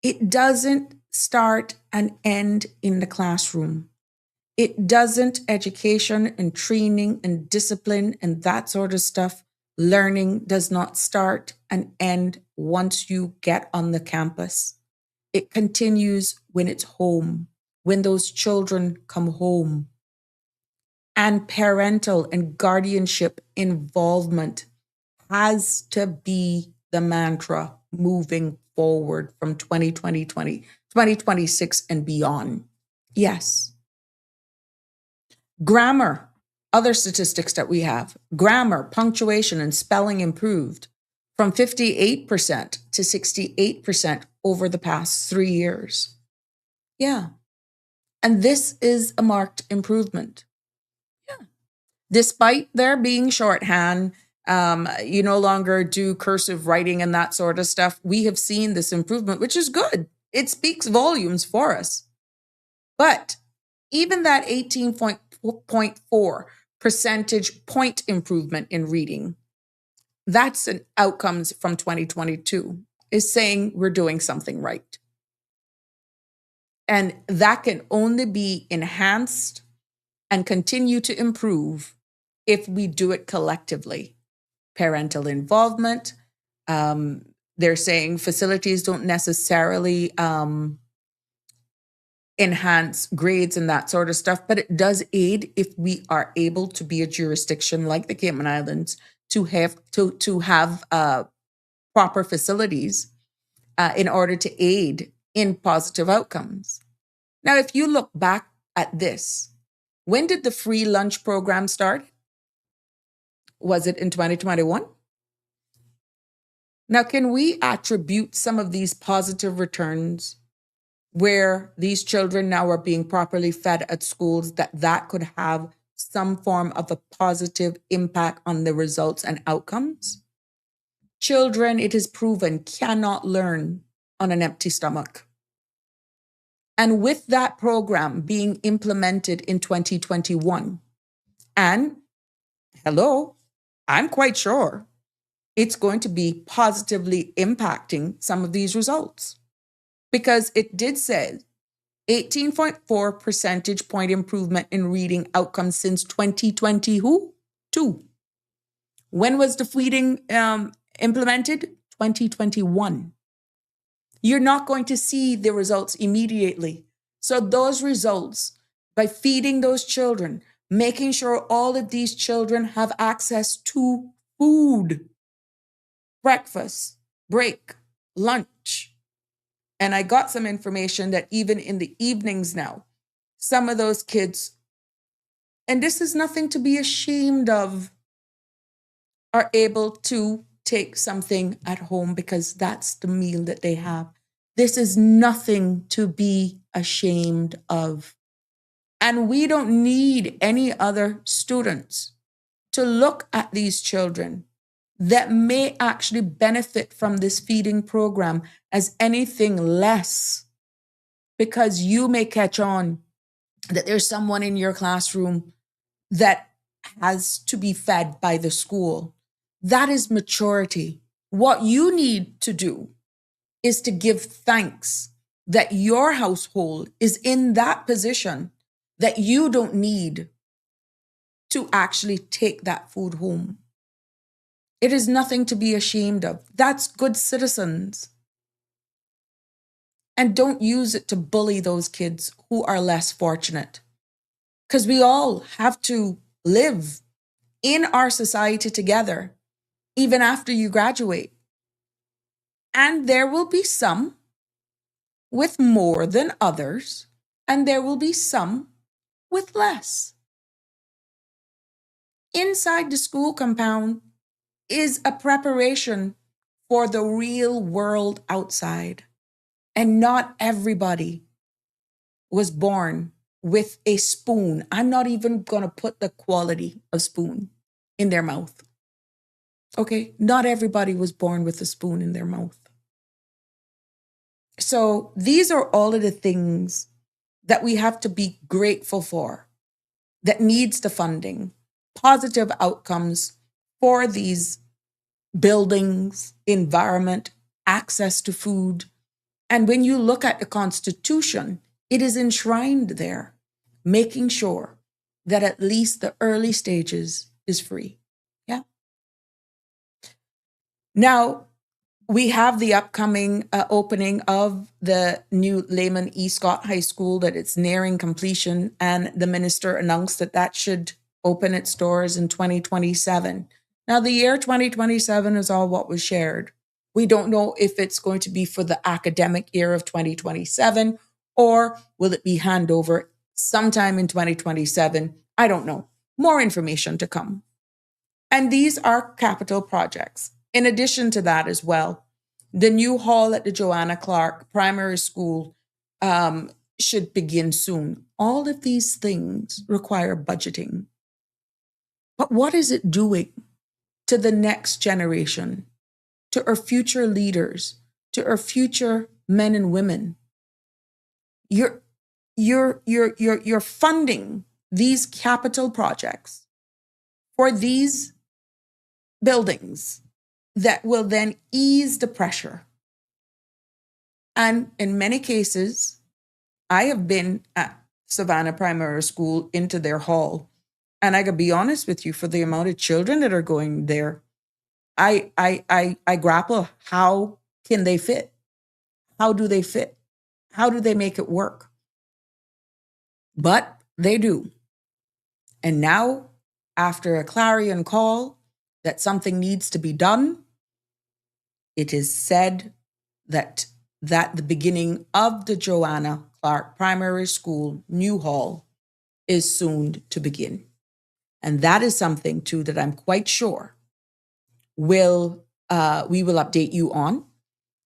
it doesn't start and end in the classroom. It doesn't. Education and training and discipline and that sort of stuff, learning does not start and end once you get on the campus. It continues when it's home, when those children come home. And parental and guardianship involvement has to be the mantra moving forward from 2026 and beyond. Yes. Grammar, other statistics that we have. Grammar, punctuation, and spelling improved from 58% to 68% over the past 3 years. Yeah. And this is a marked improvement. Yeah. Despite there being shorthand, you no longer do cursive writing and that sort of stuff, we have seen this improvement, which is good. It speaks volumes for us. But even that 18.4 percentage point improvement in reading, that's an outcomes from 2022, is saying we're doing something right. And that can only be enhanced and continue to improve if we do it collectively. Parental involvement, They're saying facilities don't necessarily enhance grades and that sort of stuff, but it does aid if we are able to be a jurisdiction like the Cayman Islands to have proper facilities in order to aid in positive outcomes. Now, if you look back at this, when did the free lunch program start? Was it in 2021? Now, can we attribute some of these positive returns where these children now are being properly fed at schools, that could have some form of a positive impact on the results and outcomes? Children, it is proven, cannot learn on an empty stomach. And with that program being implemented in 2021, and hello, I'm quite sure it's going to be positively impacting some of these results, because it did say 18.4 percentage point improvement in reading outcomes since 2022. When was the feeding implemented? 2021. You're not going to see the results immediately. So those results, by feeding those children, making sure all of these children have access to food, breakfast, break, lunch. And I got some information that even in the evenings now, some of those kids, and this is nothing to be ashamed of, are able to take something at home because that's the meal that they have. This is nothing to be ashamed of. And we don't need any other students to look at these children that may actually benefit from this feeding program as anything less, because you may catch on that there's someone in your classroom that has to be fed by the school. That is maturity. What you need to do is to give thanks that your household is in that position that you don't need to actually take that food home. It is nothing to be ashamed of. That's good citizens. And don't use it to bully those kids who are less fortunate, because we all have to live in our society together, even after you graduate. And there will be some with more than others, and there will be some with less. Inside the school compound is a preparation for the real world outside. And not everybody was born with a spoon. I'm not even going to put the quality of spoon in their mouth. Okay? Not everybody was born with a spoon in their mouth. So these are all of the things that we have to be grateful for, that needs the funding, positive outcomes for these buildings, environment, access to food. And when you look at the Constitution, it is enshrined there, making sure that at least the early stages is free. Yeah. Now, we have the upcoming opening of the new Layman E. Scott High School, that it's nearing completion, and the minister announced that that should open its doors in 2027. Now, the year 2027 is all what was shared. We don't know if it's going to be for the academic year of 2027, or will it be handover sometime in 2027? I don't know. More information to come. And these are capital projects. In addition to that as well, the new hall at the Joanna Clark Primary School should begin soon. All of these things require budgeting. But what is it doing to the next generation, to our future leaders, to our future men and women? You're funding these capital projects for these buildings that will then ease the pressure. And in many cases, I have been at Savannah Primary School into their hall, and I gotta be honest with you, for the amount of children that are going there, I grapple how can they fit? How do they fit? How do they make it work? But they do. And now, after a clarion call that something needs to be done, it is said that the beginning of the Joanna Clark Primary School new hall is soon to begin. And that is something too that I'm quite sure we will update you on,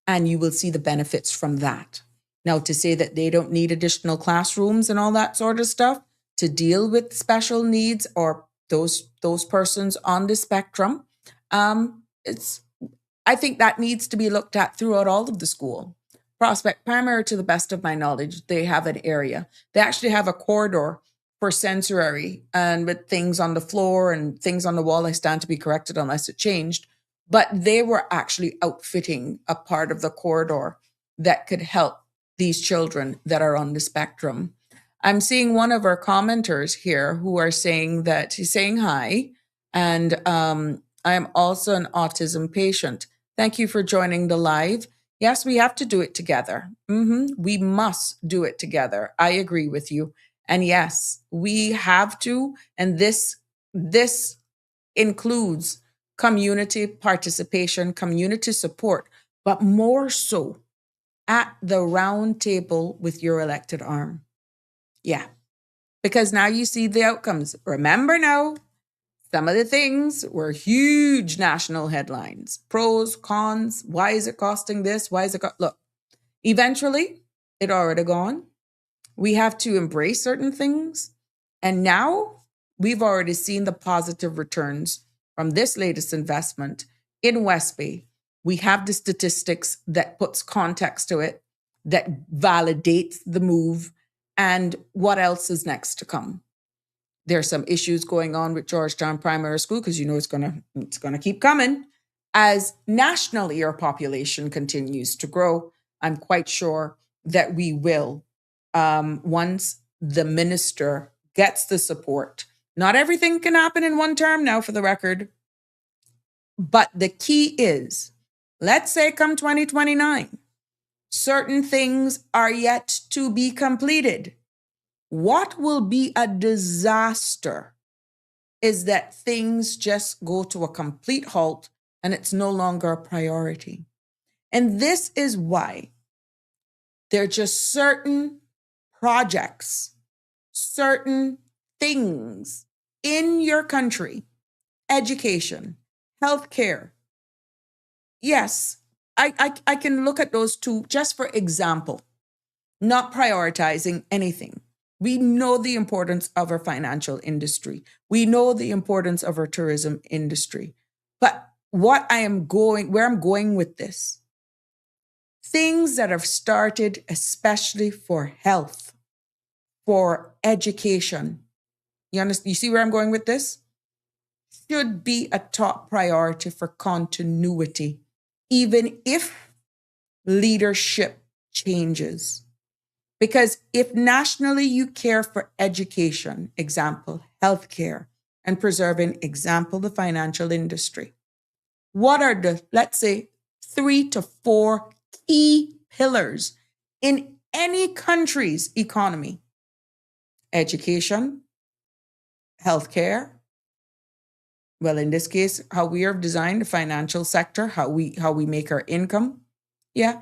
and you will see the benefits from that. Now, to say that they don't need additional classrooms and all that sort of stuff to deal with special needs or those persons on the spectrum, I think that needs to be looked at throughout all of the school. Prospect Primary, to the best of my knowledge, they have an area. They actually have a corridor for sensory and with things on the floor and things on the wall. I stand to be corrected unless it changed. But they were actually outfitting a part of the corridor that could help these children that are on the spectrum. I'm seeing one of our commenters here who are saying that he's saying hi, and I am also an autism patient. Thank you for joining the live. Yes, we have to do it together. We must do it together. I agree with you. And yes, we have to. And this includes community participation, community support, but more so at the round table with your elected arm. Yeah, because now you see the outcomes. Remember now, some of the things were huge national headlines. Pros, cons, why is it costing this? Why is it look, eventually it already gone. We have to embrace certain things. And now we've already seen the positive returns from this latest investment in 𝗬𝗏𝗡. We have the statistics that puts context to it, that validates the move, and what else is next to come. There's some issues going on with Georgetown Primary School, because you know it's gonna keep coming. As nationally our population continues to grow, I'm quite sure that we will, once the minister gets the support. Not everything can happen in one term now, for the record. But the key is, let's say come 2029, certain things are yet to be completed. What will be a disaster is that things just go to a complete halt and it's no longer a priority. And this is why there are just certain projects, certain things in your country, education, healthcare. Yes, I can look at those two just for example, not prioritizing anything. We know the importance of our financial industry. We know the importance of our tourism industry. But where I'm going with this, things that have started especially for health, for education. You see where I'm going with this? Should be a top priority for continuity, even if leadership changes. Because if nationally you care for education, example, healthcare, and preserving, example, the financial industry, what are the, let's say, 3 to 4 key pillars in any country's economy? Education, healthcare, well, in this case, how we have designed the financial sector, how we make our income, yeah.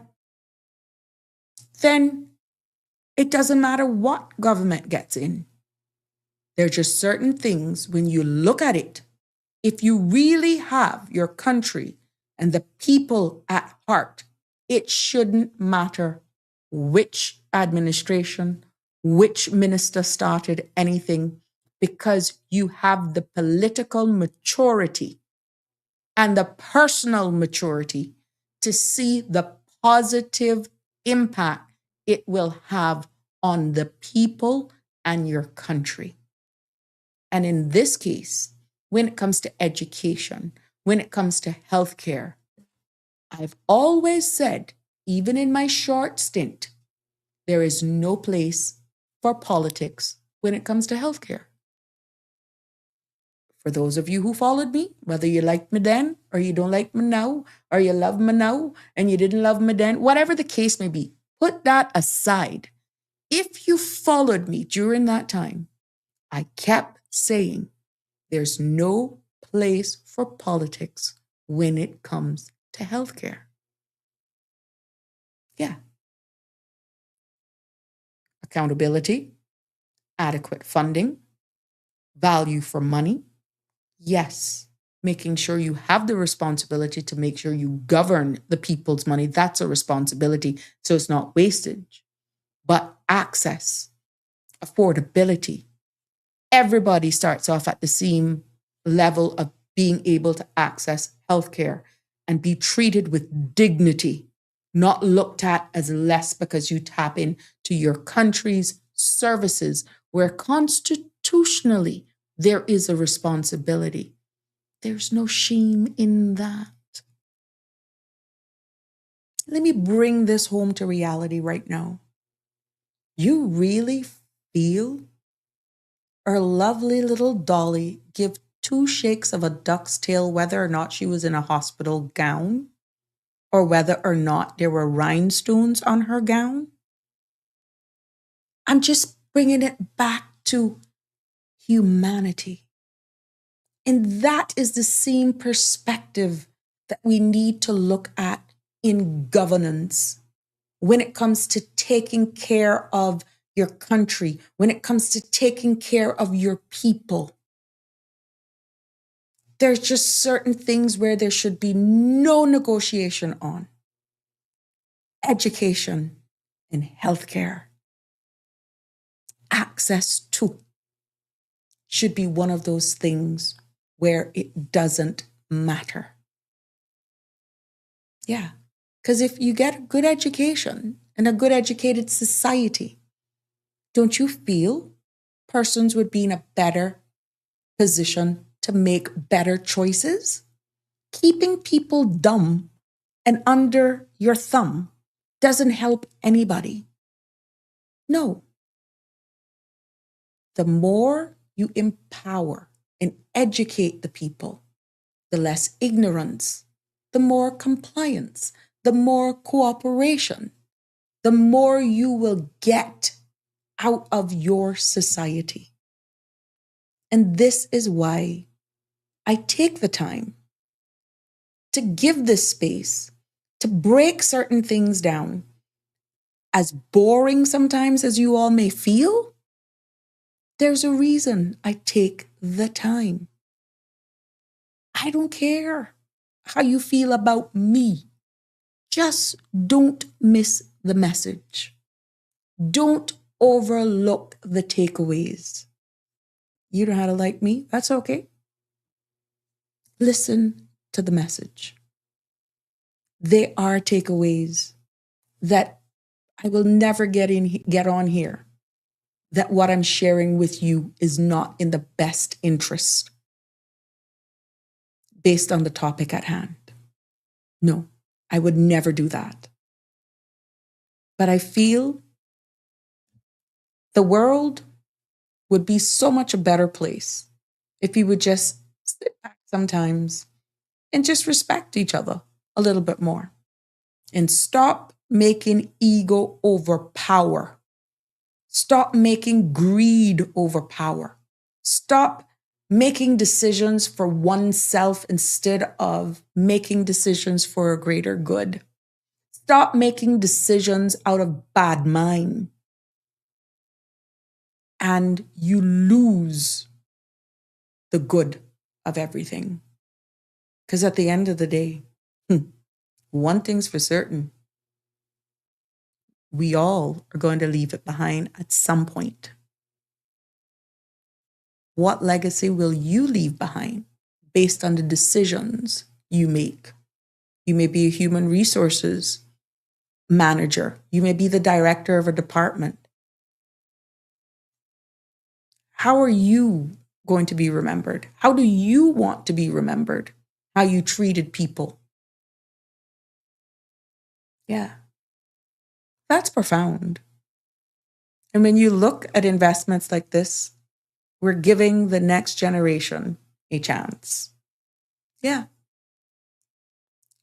Then it doesn't matter what government gets in. There are just certain things, when you look at it, if you really have your country and the people at heart, it shouldn't matter which administration, which minister started anything, because you have the political maturity and the personal maturity to see the positive impact it will have on the people and your country. And in this case, when it comes to education, when it comes to healthcare, I've always said, even in my short stint, there is no place for politics when it comes to healthcare. For those of you who followed me, whether you liked me then or you don't like me now, or you love me now and you didn't love me then, whatever the case may be, put that aside. If you followed me during that time, I kept saying there's no place for politics when it comes to healthcare. Yeah. Accountability, adequate funding, value for money. Yes. Making sure you have the responsibility to make sure you govern the people's money. That's a responsibility, so it's not wastage. But access, affordability. Everybody starts off at the same level of being able to access healthcare and be treated with dignity, not looked at as less because you tap into your country's services, where constitutionally there is a responsibility. There's no shame in that. Let me bring this home to reality right now. You really feel our lovely little Dolly give 2 shakes of a duck's tail whether or not she was in a hospital gown or whether or not there were rhinestones on her gown? I'm just bringing it back to humanity. And that is the same perspective that we need to look at in governance when it comes to taking care of your country, when it comes to taking care of your people. There's just certain things where there should be no negotiation on. Education and healthcare. Access to should be one of those things where it doesn't matter. Yeah, because if you get a good education and a good educated society, don't you feel persons would be in a better position to make better choices? Keeping people dumb and under your thumb doesn't help anybody. No. The more you empower and educate the people, the less ignorance, the more compliance, the more cooperation, the more you will get out of your society. And this is why I take the time to give this space, to break certain things down. As boring sometimes as you all may feel, there's a reason I take the time. I don't care how you feel about me. Just don't miss the message. Don't overlook the takeaways. You don't have to like me. That's okay. Listen to the message. There are takeaways that I will never get on here, that what I'm sharing with you is not in the best interest based on the topic at hand. No, I would never do that. But I feel the world would be so much a better place if we would just sit back sometimes and just respect each other a little bit more and stop making ego over power. Stop making greed over power. Stop making decisions for oneself instead of making decisions for a greater good. Stop making decisions out of bad mind. And you lose the good of everything. Because at the end of the day, one thing's for certain. We all are going to leave it behind at some point. What legacy will you leave behind based on the decisions you make? You may be a human resources manager. You may be the director of a department. How are you going to be remembered? How do you want to be remembered? How you treated people? Yeah. That's profound. And when you look at investments like this, we're giving the next generation a chance. Yeah.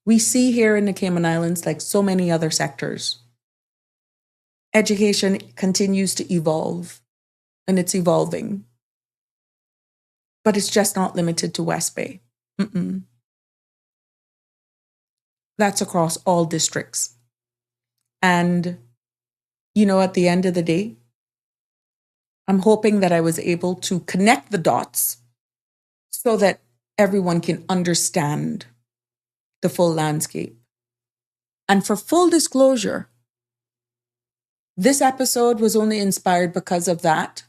We see here in the Cayman Islands, like so many other sectors, education continues to evolve, and it's evolving. But it's just not limited to West Bay. That's across all districts. And, at the end of the day, I'm hoping that I was able to connect the dots so that everyone can understand the full landscape. And for full disclosure, this episode was only inspired because of that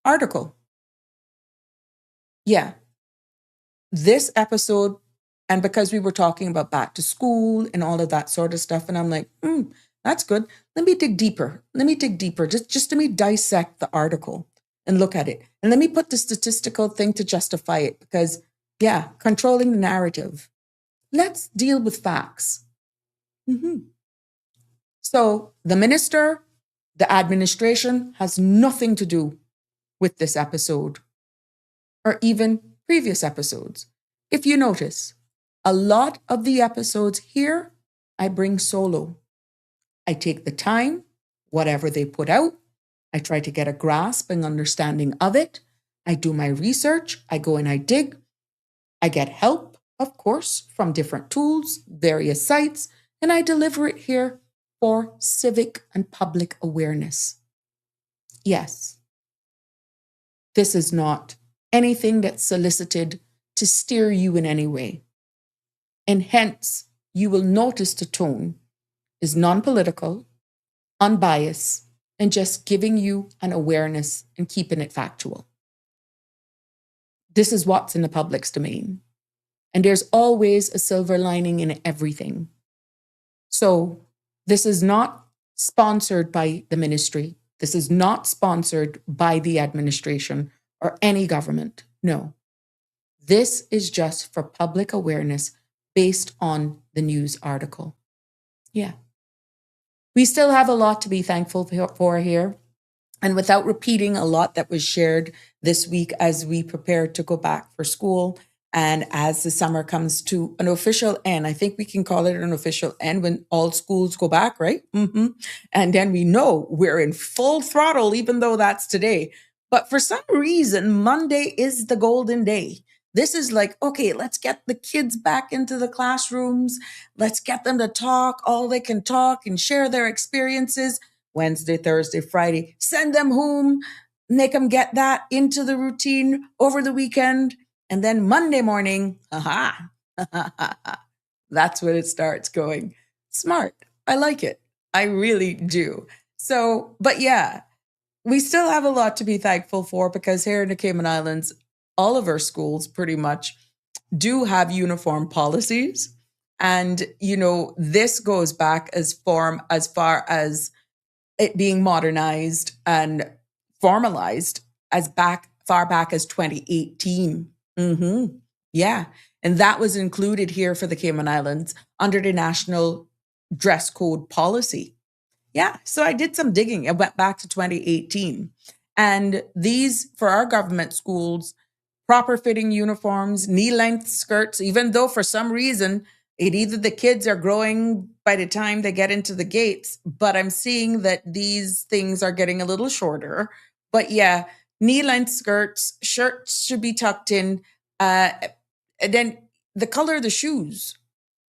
article. Yeah. This episode, and because we were talking about back to school and all of that sort of stuff, and I'm like, that's good. Let me dig deeper. Just let me dissect the article and look at it. And let me put the statistical thing to justify it because, controlling the narrative. Let's deal with facts. So the minister, the administration has nothing to do with this episode or even previous episodes. If you notice, a lot of the episodes here, I bring solo. I take the time, whatever they put out, I try to get a grasp and understanding of it. I do my research, I go and I dig. I get help, of course, from different tools, various sites, and I deliver it here for civic and public awareness. Yes, this is not anything that's solicited to steer you in any way. And hence, you will notice the tone is non-political, unbiased, and just giving you an awareness and keeping it factual. This is what's in the public's domain. And there's always a silver lining in everything. So this is not sponsored by the ministry. This is not sponsored by the administration or any government. No. This is just for public awareness based on the news article. Yeah. We still have a lot to be thankful for here. And without repeating a lot that was shared this week as we prepare to go back for school and as the summer comes to an official end, I think we can call it an official end when all schools go back, right? And then we know we're in full throttle, even though that's today. But for some reason, Monday is the golden day. This is like, okay, let's get the kids back into the classrooms. Let's get them to talk. All they can talk and share their experiences. Wednesday, Thursday, Friday, send them home, make them get that into the routine over the weekend. And then Monday morning, that's when it starts going. Smart. I like it. I really do. So, but yeah, we still have a lot to be thankful for because here in the Cayman Islands, all of our schools pretty much do have uniform policies. And, this goes back as far as it being modernized and formalized as far back as 2018. Yeah. And that was included here for the Cayman Islands under the national dress code policy. Yeah. So I did some digging. I went back to 2018. And these, for our government schools, proper fitting uniforms, knee-length skirts, even though for some reason, either the kids are growing by the time they get into the gates, but I'm seeing that these things are getting a little shorter. But yeah, knee-length skirts, shirts should be tucked in. And then the color of the shoes.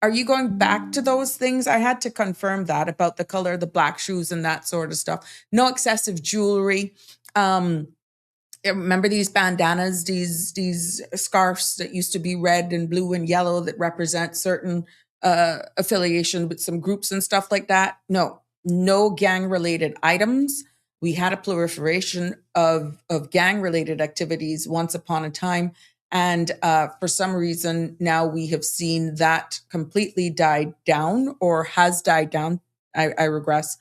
Are you going back to those things? I had to confirm that about the color of the black shoes and that sort of stuff. No excessive jewelry. Remember these bandanas, these scarves that used to be red and blue and yellow that represent certain affiliation with some groups and stuff like that? No gang-related items. We had a proliferation of gang-related activities once upon a time. And for some reason, now we have seen that completely died down or has died down. I regress.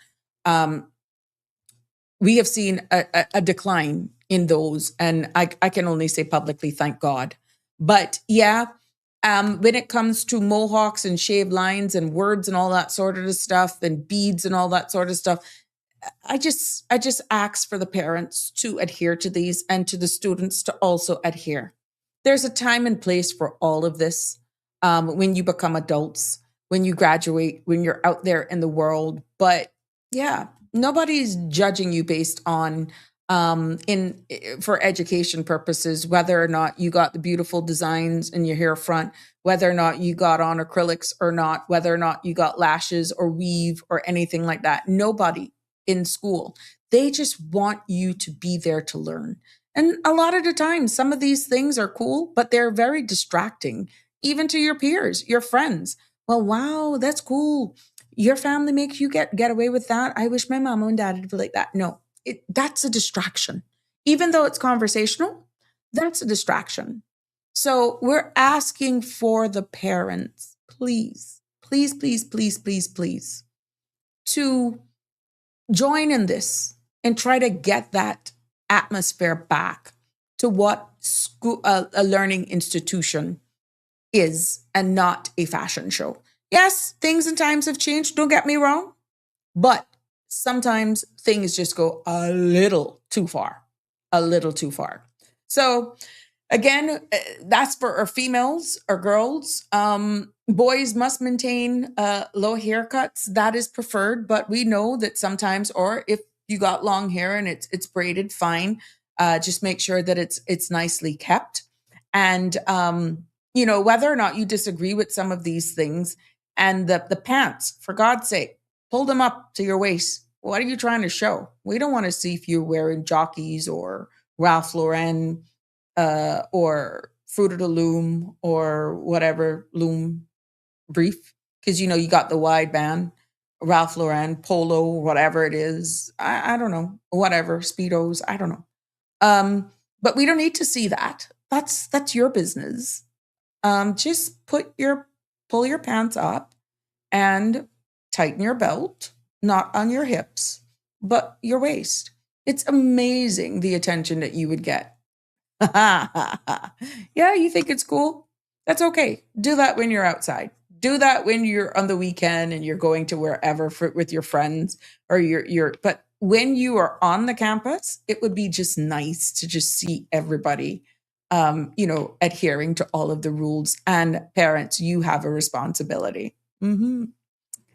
We have seen a decline in those. And I can only say publicly, thank God. But yeah, when it comes to mohawks and shaved lines and words and all that sort of stuff and beads and all that sort of stuff, I just ask for the parents to adhere to these and to the students to also adhere. there's a time and place for all of this when you become adults, when you graduate, when you're out there in the world. But yeah, nobody's judging you based on for education purposes, whether or not you got the beautiful designs in your hair front, whether or not you got on acrylics or not, whether or not you got lashes or weave or anything like that. Nobody in school. They just want you to be there to learn. And a lot of the time, some of these things are cool, but they're very distracting, even to your peers, your friends. Well, wow, that's cool. Your family makes you get away with that. I wish my mom and dad would be like that. No, that's a distraction. Even though it's conversational, that's a distraction. So we're asking for the parents, please, please, please, please, please, please, to join in this and try to get that atmosphere back to what school, a learning institution is, and not a fashion show. Yes, things and times have changed, don't get me wrong, but sometimes things just go a little too far, a little too far. So again, that's for our females or girls. Boys must maintain low haircuts. That is preferred, but we know that sometimes, or if you got long hair and it's braided, fine. Just make sure that it's nicely kept. And whether or not you disagree with some of these things, and the pants, for God's sake, pull them up to your waist. What are you trying to show? We don't want to see if you're wearing jockeys or Ralph Lauren or Fruit of the Loom or whatever Loom brief, because you got the wide band, Ralph Lauren, Polo, whatever it is. I don't know, whatever, Speedos, I don't know. But we don't need to see that. That's your business. Just pull your pants up and tighten your belt, not on your hips, but your waist. It's amazing the attention that you would get. Yeah, you think it's cool? That's okay. Do that when you're outside. Do that when you're on the weekend and you're going to wherever with your friends, or but when you are on the campus, it would be just nice to just see everybody, adhering to all of the rules. And parents, you have a responsibility. Mm-hmm.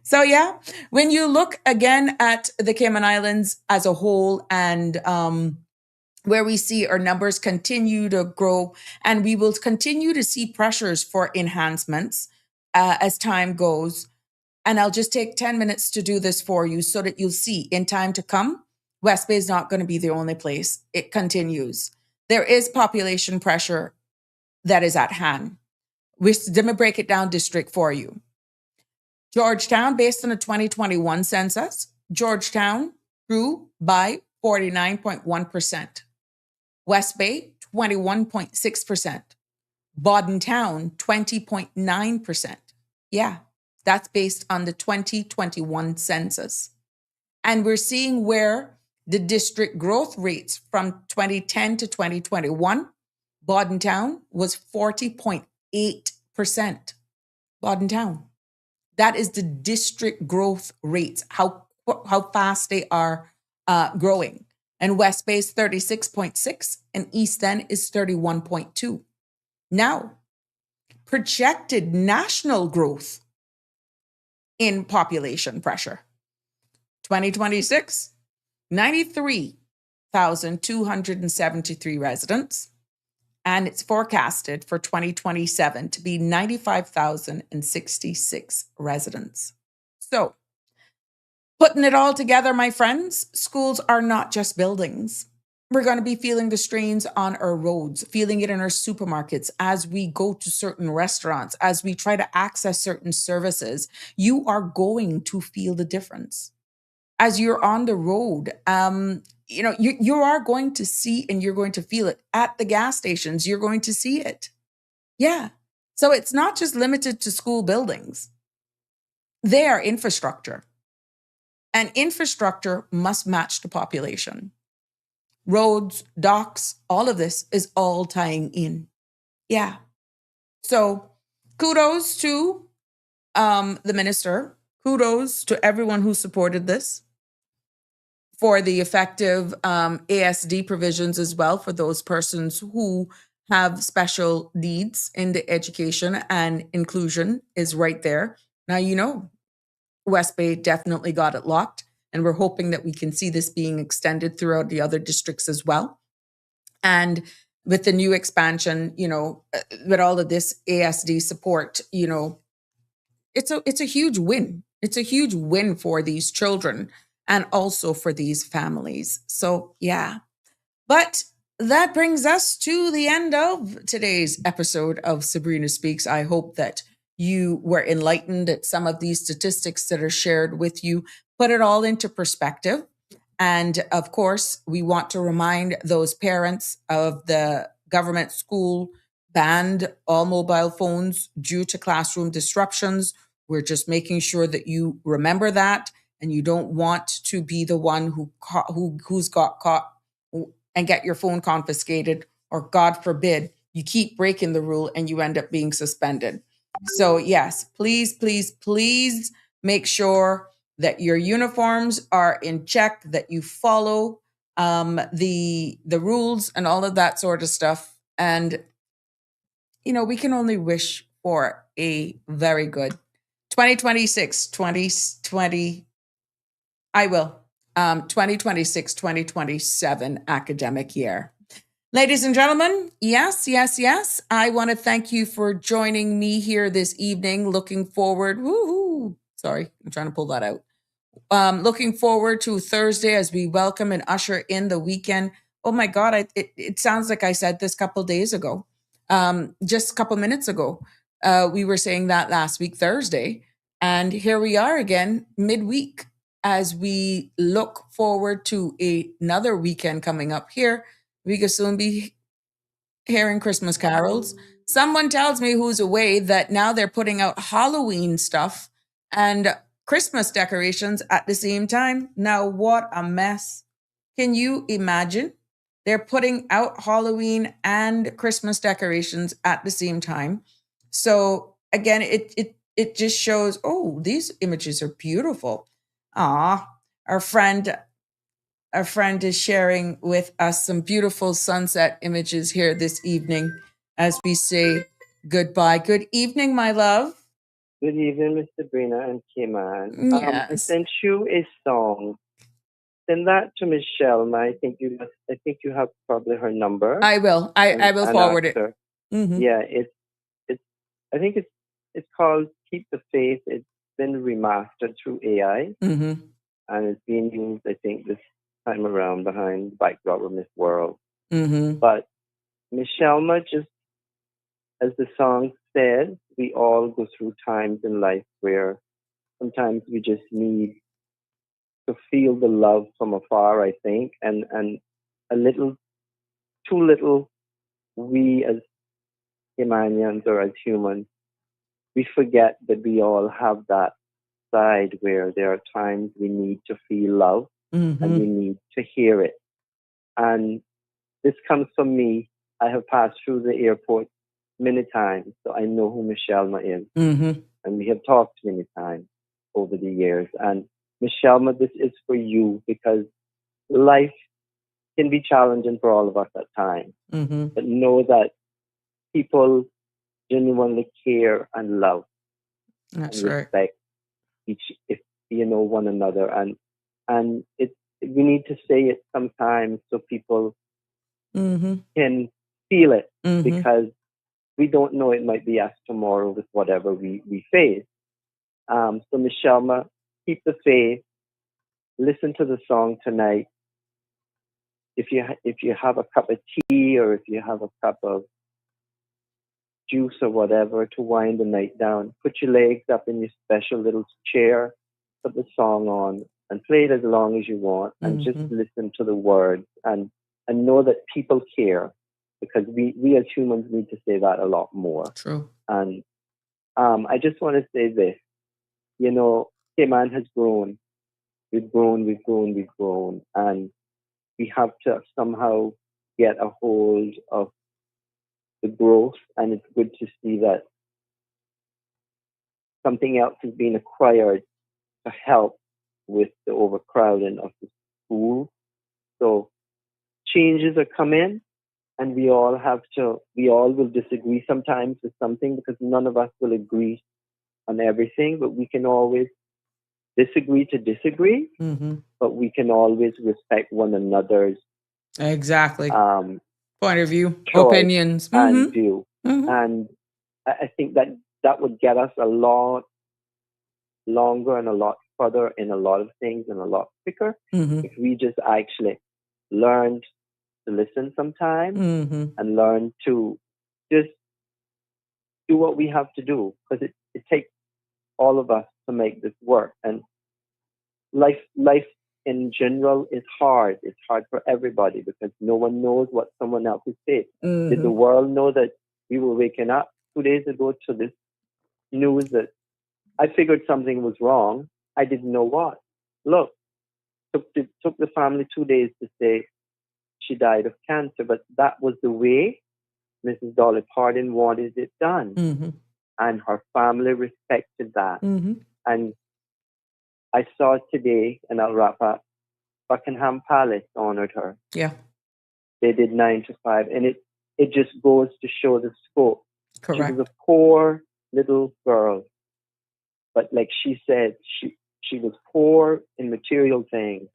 So yeah, when you look again at the Cayman Islands as a whole, and where we see our numbers continue to grow, and we will continue to see pressures for enhancements as time goes. And I'll just take 10 minutes to do this for you so that you'll see in time to come, West Bay is not going to be the only place. It continues. There is population pressure that is at hand. Let me break it down district for you. Georgetown, based on the 2021 census, Georgetown grew by 49.1%. West Bay, 21.6%. Boddentown, 20.9%. Yeah, that's based on the 2021 census. And we're seeing where the district growth rates from 2010 to 2021, Boddentown was 40.8%. Boddentown. That is the district growth rates, how fast they are growing. And West Bay is 36.6 and East End is 31.2. Now, projected national growth in population pressure. 2026, 93,273 residents. And it's forecasted for 2027 to be 95,066 residents. So, putting it all together, my friends, schools are not just buildings. We're going to be feeling the strains on our roads, feeling it in our supermarkets, as we go to certain restaurants, as we try to access certain services. You are going to feel the difference. As you're on the road, you are going to see and you're going to feel it. At the gas stations, you're going to see it. Yeah. So it's not just limited to school buildings. They are infrastructure. And infrastructure must match the population. Roads, docks, all of this is all tying in. Yeah. So kudos to the minister. Kudos to everyone who supported this, for the effective ASD provisions as well, for those persons who have special needs in the education, and inclusion is right there. Now, West Bay definitely got it locked, and we're hoping that we can see this being extended throughout the other districts as well. And with the new expansion, with all of this ASD support, it's a huge win. It's a huge win for these children and also for these families. So, yeah. But that brings us to the end of today's episode of Sabrina Speaks. I hope that you were enlightened at some of these statistics that are shared with you, put it all into perspective. And of course, we want to remind those parents of the government school banned all mobile phones due to classroom disruptions. We're just making sure that you remember that, and you don't want to be the one who's got caught and get your phone confiscated, or God forbid, you keep breaking the rule and you end up being suspended. So yes, please, please, please make sure that your uniforms are in check, that you follow the rules and all of that sort of stuff. And, we can only wish for a very good 2027 academic year. Ladies and gentlemen, yes. I want to thank you for joining me here this evening. Looking forward. Sorry, I'm trying to pull that out. Looking forward to Thursday as we welcome and usher in the weekend. Oh my God, it sounds like I said this a couple days ago, just a couple minutes ago. We were saying that last week, Thursday, and here we are again midweek as we look forward to another weekend coming up here. We could soon be hearing Christmas carols. Someone tells me who's away that now they're putting out Halloween stuff and Christmas decorations at the same time. Now, what a mess. Can you imagine? They're putting out Halloween and Christmas decorations at the same time. So again, it just shows, oh, these images are beautiful. Our friend is sharing with us some beautiful sunset images here this evening as we say goodbye. Good evening, my love. Good evening, Miss Sabrina and 𝗀𝗄𝗧. Yes. I sent you a song. Send that to Miss 𝗀𝗄𝗧. I think you have probably her number. I will. I will forward it. Mm-hmm. Yeah, I think it's called Keep the Faith. It's been remastered through AI, and it's being used, I think, this time around behind backdrop of Miss World. But Miss 𝗀𝗄𝗧, just as the song says, we all go through times in life where sometimes we just need to feel the love from afar, I think, and too little, we as humanians or as humans, we forget that we all have that side where there are times we need to feel love and we need to hear it. And this comes from me. I have passed through the airport many times, so I know who Miss 𝗀𝗄𝗧 is. And we have talked many times over the years. And Miss 𝗀𝗄𝗧, this is for you because life can be challenging for all of us at times. But know that people genuinely care and love and respect one another. And we need to say it sometimes so people can feel it because we don't know, it might be us tomorrow with whatever we face. So Miss 𝗀𝗄𝗧, keep the faith. Listen to the song tonight. If you have a cup of tea or if you have a cup of juice or whatever to wind the night down, put your legs up in your special little chair, put the song on, and play it as long as you want, and just listen to the words and know that people care. Because we as humans need to say that a lot more. True. And I just want to say this. Cayman has grown. We've grown. And we have to somehow get a hold of the growth. And it's good to see that something else is being acquired to help with the overcrowding of the school. So changes are coming. and we all will disagree sometimes with something because none of us will agree on everything, but we can always disagree to disagree, but we can always respect one another's exactly point of view, choice opinions, and view. And I think that would get us a lot longer and a lot further in a lot of things and a lot quicker if we just actually learned to listen sometimes and learn to just do what we have to do, because it takes all of us to make this work. And life in general is hard. It's hard for everybody because no one knows what someone else is facing. Did the world know that we were waking up 2 days ago to this news that I figured something was wrong? I didn't know what. Look, took the family 2 days to say she died of cancer, but that was the way Mrs. Dolly Parton wanted it done. And her family respected that. And I saw today, and I'll wrap up, Buckingham Palace honored her. Yeah. They did 9 to 5. And it just goes to show the scope. Correct. She was a poor little girl. But like she said, she was poor in material things,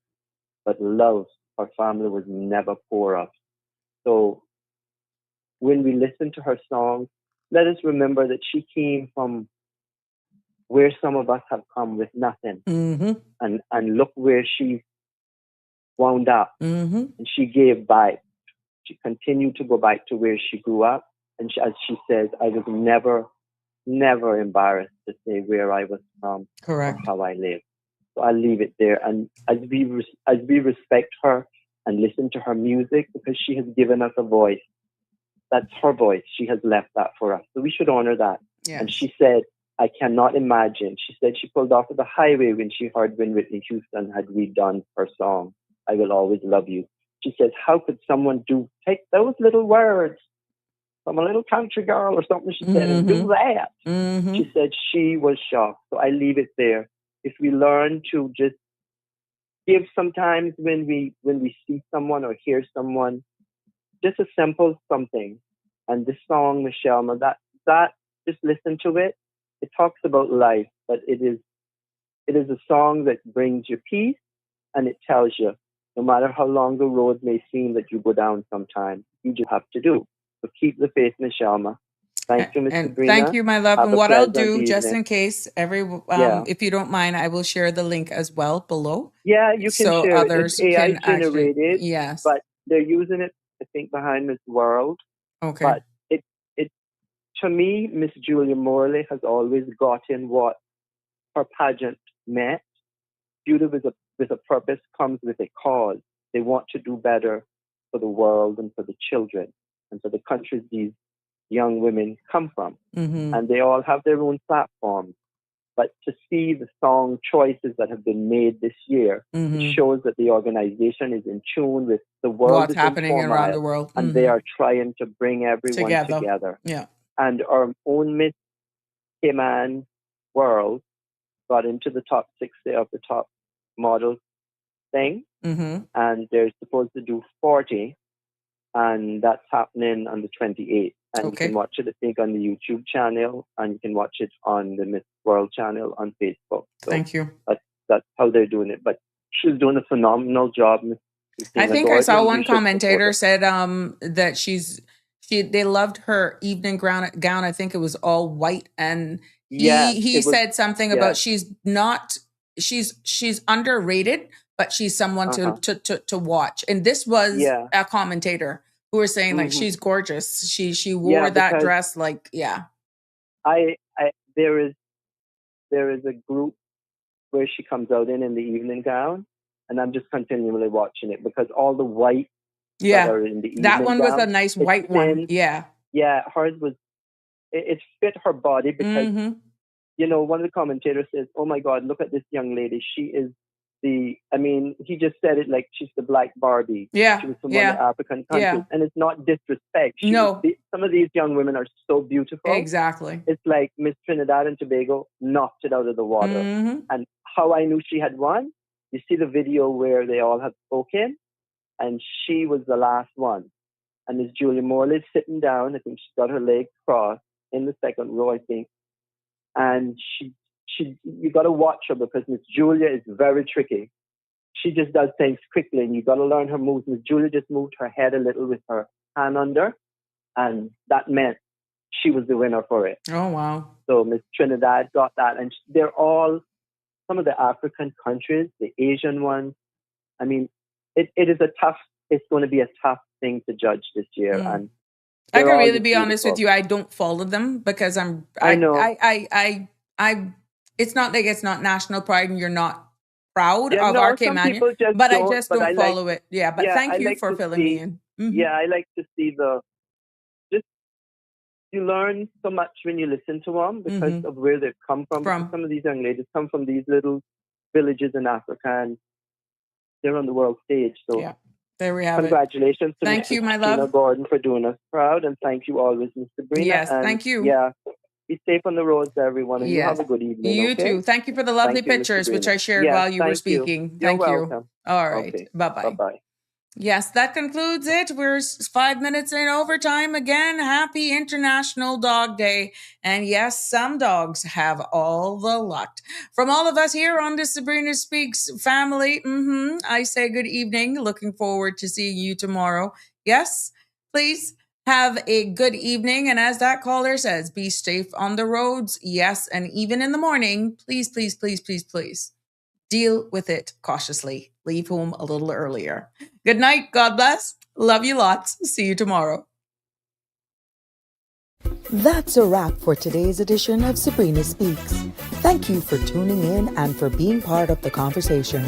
but love her family was never poor of. So when we listen to her songs, let us remember that she came from where some of us have come with nothing. And look where she wound up. And she gave back. She continued to go back to where she grew up. And as she says, I was never embarrassed to say where I was from. Correct. Or how I live. So I'll leave it there. And as we respect her and listen to her music, because she has given us a voice. That's her voice. She has left that for us. So we should honor that. Yes. And she said, I cannot imagine. She said she pulled off of the highway when she heard when Whitney Houston had redone her song, I Will Always Love You. She says, how could someone take those little words from a little country girl or something, she said, and do that? She said she was shocked. So I leave it there. If we learn to just give sometimes when we see someone or hear someone, just a simple something. And this song, 𝗪𝗫, that just listen to it. It talks about life, but it is a song that brings you peace, and it tells you, no matter how long the road may seem that you go down sometimes, you just have to do. So keep the faith, 𝗪𝗫. Thank you, Miss Sabrina. Thank you, my love. Have and a what I'll pleasant do, just evening. in case, if you don't mind, I will share the link as well below. Yeah, you can so share others it. It's AI can actually, generated, yes. but they're using it, I think, behind Miss World. Okay. But it to me, Miss Julia Morley has always gotten what her pageant meant. Beauty with a purpose comes with a cause. They want to do better for the world and for the children and for the countries these young women come from. And they all have their own platforms. But to see the song choices that have been made this year, it shows that the organization is in tune with the world. What's happening around the world. And they are trying to bring everyone together. Yeah. And our own Miss Cayman World got into the top 60 of the top model thing. And they're supposed to do 40. And that's happening on the 28th. And you can watch it, I think, on the YouTube channel, and you can watch it on the Miss World channel on Facebook. So thank you. That's how they're doing it. But she's doing a phenomenal job. I think I saw one commentator said that they loved her evening gown. I think it was all white, and he said something about she's underrated, but she's someone to watch. And this was a commentator who was saying like she's gorgeous. She wore that dress like there is a group where she comes out in the evening gown, and I'm just continually watching it because all the white that are in the evening that one gown, was a nice white one. Hers was it fit her body because one of the commentators says, oh my God, look at this young lady. She is he just said it like she's the Black Barbie. She was from one of the African countries. And it's not disrespect. Some of these young women are so beautiful. Exactly. It's like Miss Trinidad and Tobago knocked it out of the water. And how I knew she had won, you see the video where they all have spoken, and she was the last one. and Miss Julia Morley is sitting down. I think she's got her legs crossed in the second row, I think. And you got to watch her because Miss Julia is very tricky. She just does things quickly, and you got to learn her moves. Miss Julia just moved her head a little with her hand under, and that meant she was the winner for it. Oh, wow. So Miss Trinidad got that. And they're all some of the African countries, the Asian ones. I mean, it's going to be a tough thing to judge this year. And I can really be honest with you. I don't follow them because I know. It's not like it's not national pride and you're not proud of 𝗂𝗏𝗏𝗏, but I just don't follow it. Yeah, but thank you for filling me in. Yeah, I like to see you learn so much when you listen to them because of where they've come from. Some of these young ladies come from these little villages in Africa, and they're on the world stage. So yeah, there we have congratulations to thank you, my love, Tina Gordon, for doing us proud, and thank you always, Miss Sabrina. Yes, and thank you. Yeah, be safe on the roads, everyone, and you have a good evening. You too. Thank you for the lovely pictures, which I shared while you were speaking. Thank you. Welcome. All right. Bye-bye. Bye-bye. Yes, that concludes it. We're 5 minutes in overtime again. Happy International Dog Day. And yes, some dogs have all the luck. From all of us here on the Sabrina Speaks family, I say good evening. Looking forward to seeing you tomorrow. Yes, please have a good evening. And as that caller says, be safe on the roads. Yes, and even in the morning, please, please, please, please, please. Deal with it cautiously. Leave home a little earlier. Good night. God bless. Love you lots. See you tomorrow. That's a wrap for today's edition of Sabrina Speaks. Thank you for tuning in and for being part of the conversation.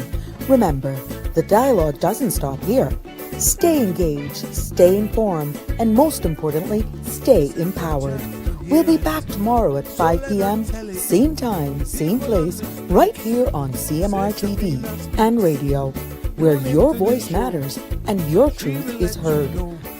Remember, the dialogue doesn't stop here. Stay engaged, stay informed, and most importantly, stay empowered. We'll be back tomorrow at 5 p.m., same time, same place, right here on CMR TV and radio, where your voice matters and your truth is heard.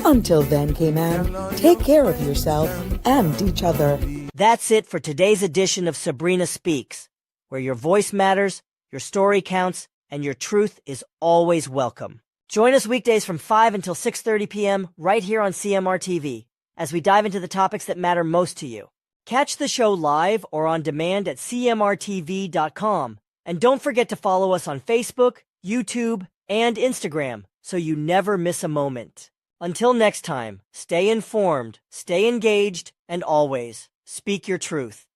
Until then, K-Man, take care of yourself and each other. That's it for today's edition of Sabrina Speaks, where your voice matters, your story counts, and your truth is always welcome. Join us weekdays from 5 until 6:30 p.m. right here on CMR TV, as we dive into the topics that matter most to you. Catch the show live or on demand at 𝗂𝗏𝗄𝗏.com. And don't forget to follow us on Facebook, YouTube, and Instagram so you never miss a moment. Until next time, stay informed, stay engaged, and always speak your truth.